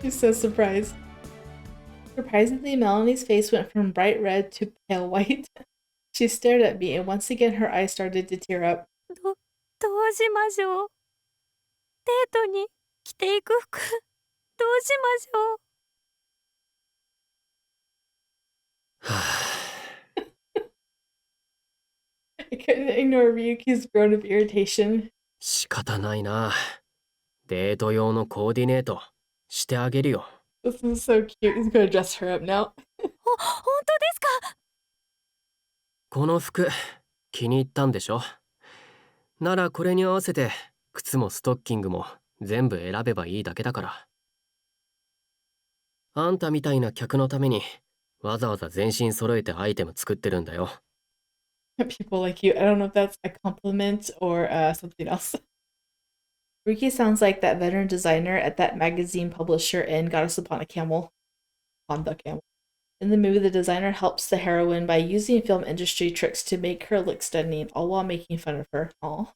She's so surprised. Surprisingly, Melanie's face went from bright red to pale white. She stared at me, and once again her eyes started to tear up. どうしましょう。デートに着ていく服どうしましょう。I couldn't ignore Ryuki's groan of irritation. 仕方ないな。デート用のコーディネートしてあげるよ。This is so cute. He's gonna dress her up now. 本当ですか。この服気に入ったんでしょ。ならこれに合わせて靴もストッキングも全部選べばいいだけだから。あんたみたいな客のためにわざわざ全身揃えてアイテム作ってるんだよ。People like you. I don't know if that's a compliment or something else. Ryuki sounds like that veteran designer at that magazine publisher in Got Us Upon a Camel. On the camel. In the movie, the designer helps the heroine by using film industry tricks to make her look stunning, all while making fun of her. Aw.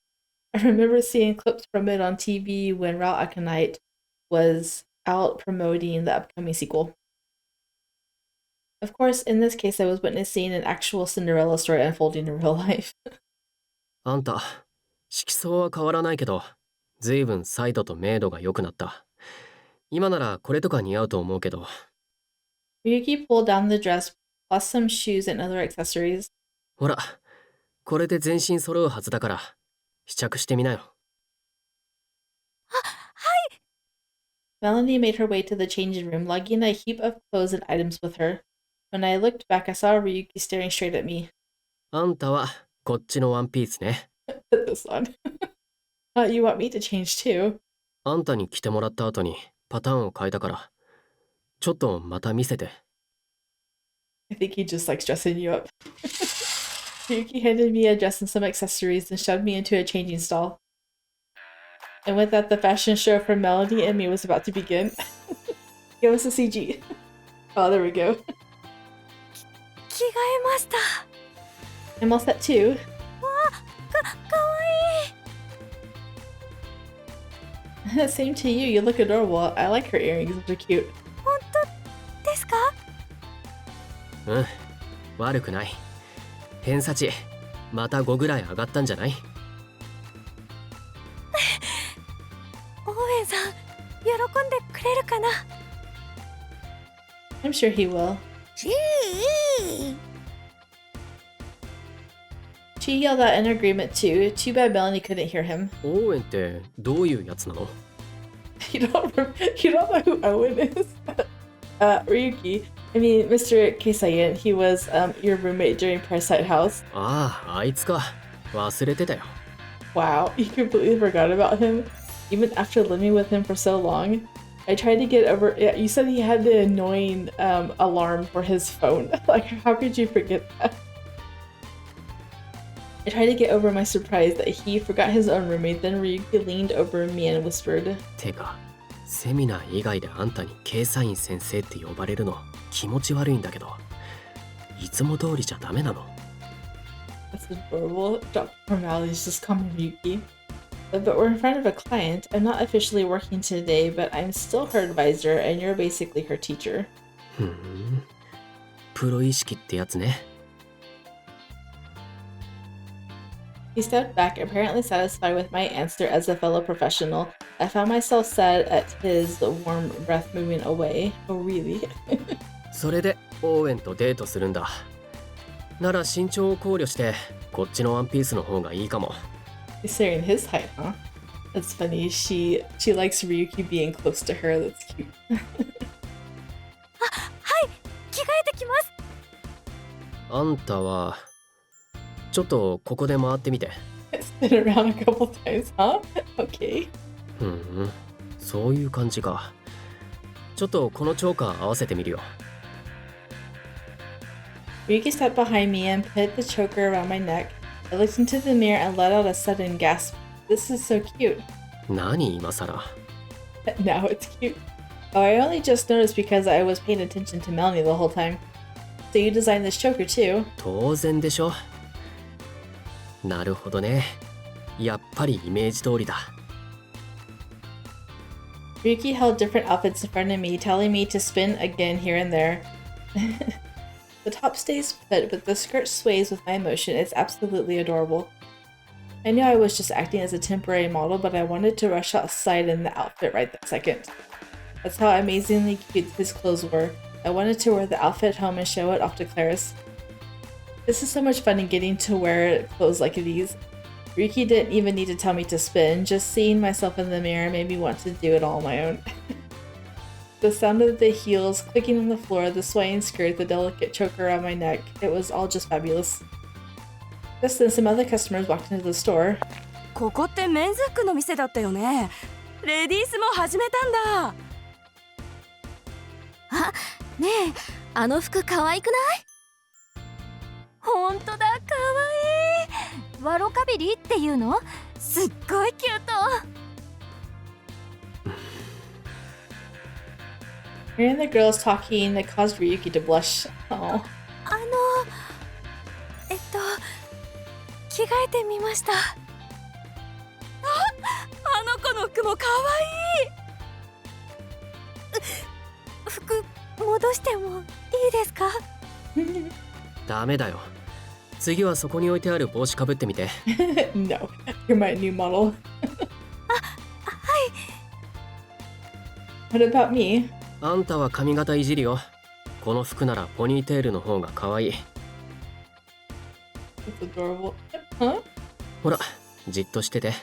I remember seeing clips from it on TV when Rao Akanite was out promoting the upcoming sequel. Of course, in this case, I was witnessing an actual Cinderella story unfolding in real life. あんた色相は変わらないけどずいぶんサイドと明度が良くなった。今ならこれとか似合うと思うけど。Ryuki pulled down the dress, plus some shoes and other accessories. ほら、これで全身揃うはずだから試着してみなよ。Melanie made her way to the changing room, lugging a heap of clothes and items with her. When I looked back, I saw Ryuki staring straight at me. あんたはこっちのワンピースね。Put this on. You want me to change too? あんたに着てもらった後にパターンを変えたから、ちょっとまた見せて。I think he just likes dressing you up. Ryuki handed me a dress and some accessories and shoved me into a changing stall. And with that, the fashion show for Melanie and me was about to begin. Give us a CG. Oh, there we go. 着替えました。 I'm all set too. かわいい。 Same to you. You look adorable. I like her earrings. They're cute. 本当ですか。うん、悪くない。偏差値また5ぐらい上がったんじゃない？オーウェンさん喜んでくれるかな。 I'm sure he will. She yelled out in agreement too. Too bad Melanie couldn't hear him. オーウェンってどういうやつなの？ You don't know who Owen is? Ryuki. I mean, Mr. Keisaiin. He was your roommate during Parasite House. ああ、あいつか。忘れてたよ。 Wow, you completely forgot about him? Even after living with him for so long? I tried to get over. Yeah, you said he had the annoying alarm for his phone. Like, how could you forget that? I tried to get over my surprise that he forgot his own roommate, then Ryuki leaned over me and whispered, てか、セミナー以外であんたにケイサイン先生って呼ばれるの気持ち悪いんだけど、いつも通りじゃダメなの？ That's adorable. Drop formalities, just call me Ryuki. But we're in front of a client. I'm not officially working today, but I'm still her advisor, and you're basically her teacher. ふん、プロ意識ってやつね。 He stepped back, apparently satisfied with my answer as a fellow professional. I found myself sad at his warm breath moving away. Oh, really? それでオーウェンとデートするんだ。なら身長を考慮してこっちのワンピースの方がいいかも。 He's sharing his height, huh? That's funny. She likes Ryuki being close to her. That's cute. はい着替えてきます。あんたはちょっとここで回ってみて。 Spin around a couple times, huh? Okay. ふん、そういう感じか。ちょっとこのチョーカー合わせてみるよ。 Ryuki stepped behind me and put the choker around my neck. I looked into the mirror and let out a sudden gasp. This is so cute. 何今さら。 Now it's cute. Oh, I only just noticed because I was paying attention to Melanie the whole time. So you designed this choker too? 当然でしょ。なるほどね。やっぱりイメージ通りだ。 Ryuki held different outfits in front of me, telling me to spin again here and there. The top stays put, but the skirt sways with my motion. It's absolutely adorable. I knew I was just acting as a temporary model, but I wanted to rush outside in the outfit right that second. That's how amazingly cute his clothes were. I wanted to wear the outfit home and show it off to Claris. This is so much fun in getting to wear clothes like these. Ryuki didn't even need to tell me to spin. Just seeing myself in the mirror made me want to do it all on my own. The sound of the heels clicking on the floor, the swaying skirt, the delicate choker around my neck, it was all just fabulous. Just then, some other customers walked into the store. ここってメンズ服の店だったよね。レディースも始めたんだ。あ、ねえ、あの服可愛くない？ほんとだ、可愛い。ワロカビリーっていうの？すっごいキュート。 Hearing the girls talking, it caused Ryuki to blush. Oh. 着替えてみました。あの子の服も可愛い。服戻してもいいですか？ダメだよ。次はそこに置いてある帽子かぶってみて。No, you're my new model. はい。 What about me? あんたは髪型いじるよ。この服ならポニーテールの方が可愛い。 It's adorable. Huh? ほら、じっとしてて。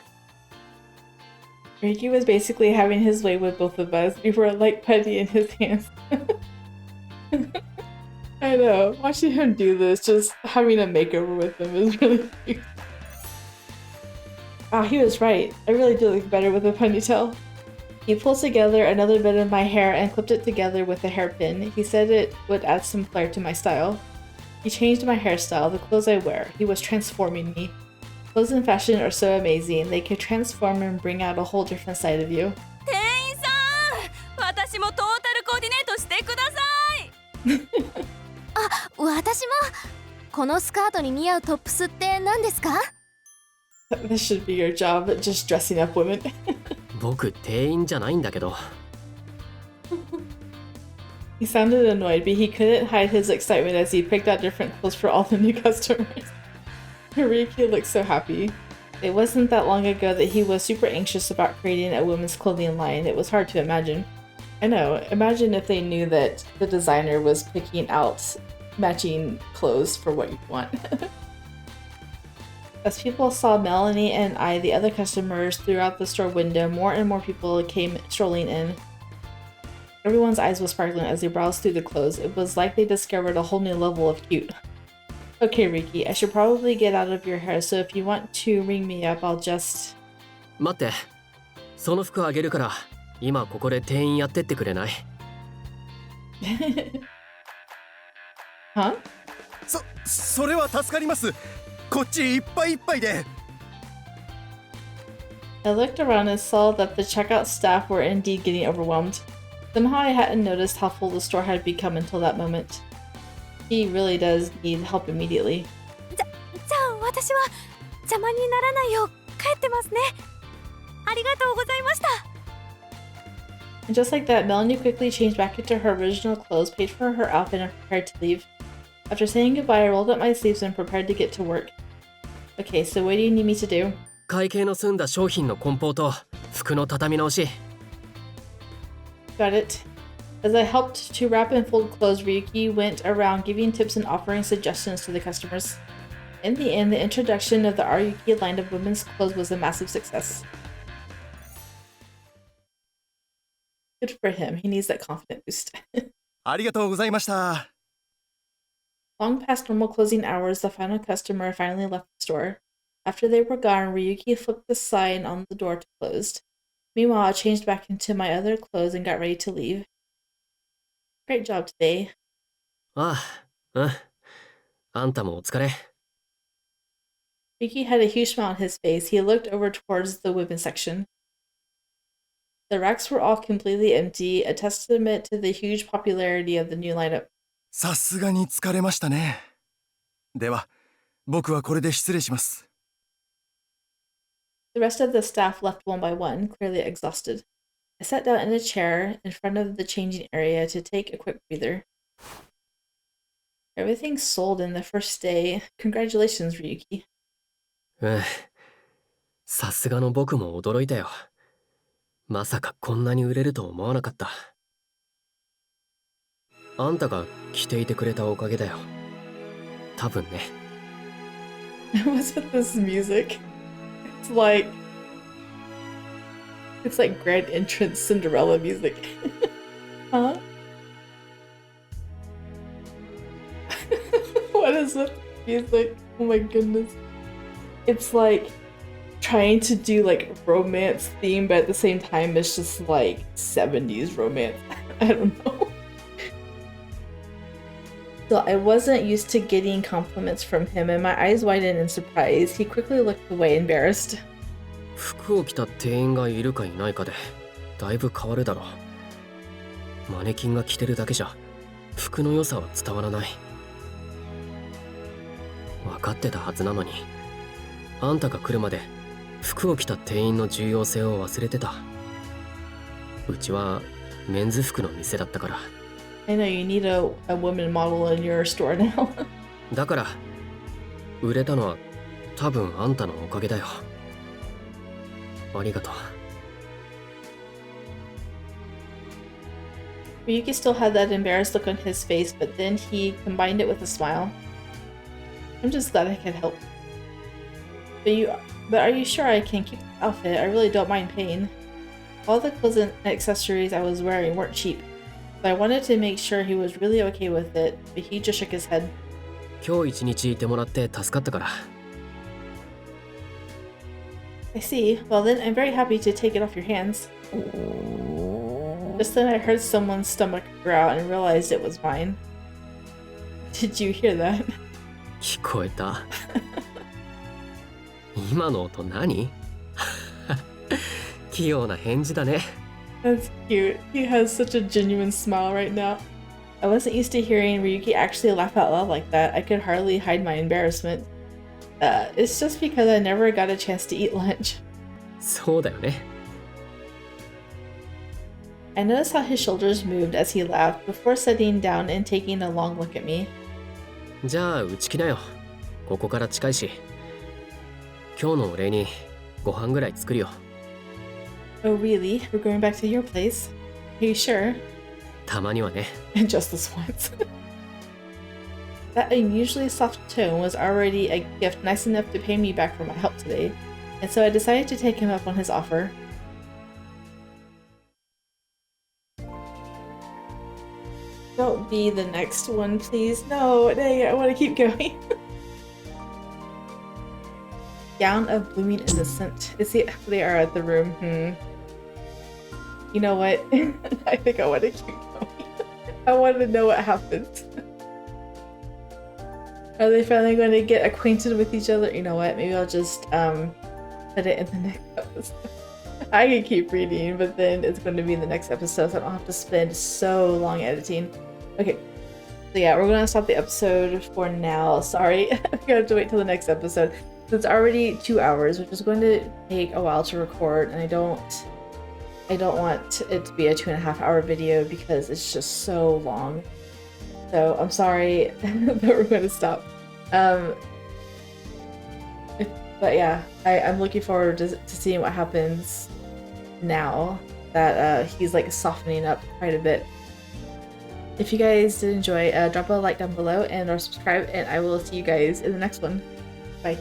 Ryuki was basically having his way with both of us. We were like putty in his hands. I know. Watching him do this, just having a makeover with him is really cute. Ah, he was right. I really do look better with a ponytail. He pulled together another bit of my hair and clipped it together with a hairpin. He said it would add some flair to my style. He changed my hairstyle, the clothes I wear. He was transforming me. Clothes and fashion are so amazing. They can transform and bring out a whole different side of you. 店員さん、私もトータルコーディネートしてください。あ、私も。このスカートに似合うトップスって何ですか？ This should be your job, just dressing up women. 僕店員じゃないんだけど。 He sounded annoyed, but he couldn't hide his excitement as he picked out different clothes for all the new customers. Ryuki looked so happy. It wasn't that long ago that he was super anxious about creating a women's clothing line. It was hard to imagine. I know, imagine if they knew that the designer was picking out matching clothes for what you want. As people saw Melanie and I, the other customers throughout the store window, more and more people came strolling in. Everyone's eyes were sparkling as they browsed through the clothes. It was like they discovered a whole new level of cute. Okay, Ryuki, I should probably get out of your hair, so if you want to ring me up, I'll just... 待って、その服あげるから今ここで店員やってってくれない？ Huh? それは助かります。こっちいっぱいいっぱいで。I looked around and saw that the checkout staff were indeed getting overwhelmed. Somehow I hadn't noticed how full the store had become until that moment. He really does need help immediately. じゃあ私は邪魔にならないよう帰ってますね。ありがとうございました。 And just like that, Melanie quickly changed back into her original clothes, paid for her outfit, and prepared to leave. After saying goodbye, I rolled up my sleeves and prepared to get to work. Okay, so what do you need me to do? 会計の済んだ商品の梱包と服の畳み直し。 Got it. As I helped to wrap and fold clothes, Ryuki went around giving tips and offering suggestions to the customers. In the end, the introduction of the Ryuki line of women's clothes was a massive success. Good for him. He needs that confident boost. ありがとうございました。 Long past normal closing hours, the final customer finally left the store. After they were gone, Ryuki flipped the sign on the door to closed. Meanwhile, I changed back into my other clothes and got ready to leave. Great job today. ああ、うん。あんたもお疲れ。 Ryuki had a huge smile on his face. He looked over towards the women's section. The racks were all completely empty, a testament to the huge popularity of the new lineup. さすがに疲れましたね。では、僕はこれで失礼します。 The rest of the staff left one by one, clearly exhausted. I sat down in a chair in front of the changing area to take a quick breather. Everything sold in the first day. Congratulations, Ryuki. うん。さすがの僕も驚いたよ。まさかこんなに売れると思わなかった。あんたが着ていてくれたおかげだよ。多分ね。What's with this music? It's like grand entrance Cinderella music. Huh? What is with music? Oh my goodness. It's like trying to do like romance theme, but at the same time it's just like 70s romance. I don't know. So I wasn't used to getting compliments from him, and my eyes widened in surprise. He quickly looked away, embarrassed. 服を着た店員がいるかいないかでだいぶ変わるだろう。マネキンが着てるだけじゃ服の良さは伝わらない。分かってたはずなのに、あんたが来るまで服を着た店員の重要性を忘れてた。うちはメンズ服の店だったから。I know you need a woman model in your store now. だから売れたのは多分あんたのおかげだよ。ありがとう。Ryuki still had that embarrassed look on his face, but then he combined it with a smile. I'm just glad I could help. But are you sure I can keep the outfit? I really don't mind paying. All the clothes and accessories I was wearing weren't cheap, so I wanted to make sure he was really okay with it, but he just shook his head. 今日一日いてもらって助かったから。I see. Well then, I'm very happy to take it off your hands. Just then I heard someone's stomach growl and realized it was mine. Did you hear that? 聞こえた。今の音何？器用な返事だね。That's cute. He has such a genuine smile right now. I wasn't used to hearing Ryuki actually laugh out loud like that. I could hardly hide my embarrassment. It's just because I never got a chance to eat lunch. そうだよね。I noticed how his shoulders moved as he laughed before sitting down and taking a long look at me. じゃあうち来なよ。ここから近いし。今日のお礼にご飯ぐらい作るよ。Oh really? We're going back to your place? Are you sure? たまにはね。Just this once. That unusually soft tone was already a gift nice enough to pay me back for my help today, and so I decided to take him up on his offer. Don't be the next one, please. No, dang it, I want to keep going. Gown of blooming innocent. They are at the room. You know what? I think I want to keep going. I want to know what happens. Are they finally going to get acquainted with each other? You know what? Maybe I'll just put it in the next episode. I can keep reading, but then it's going to be in the next episode, so I don't have to spend so long editing. Okay. So yeah, we're gonna stop the episode for now. Sorry, I'm gonna have to wait till the next episode. So it's already 2 hours, which is going to take a while to record, and I don't want it to be a 2.5 hour video because it's just so long. So I'm sorry, but we're gonna stop. But yeah, I'm looking forward to seeing what happens now that he's like softening up quite a bit. If you guys did enjoy, drop a like down below and or subscribe, and I will see you guys in the next one. Bye.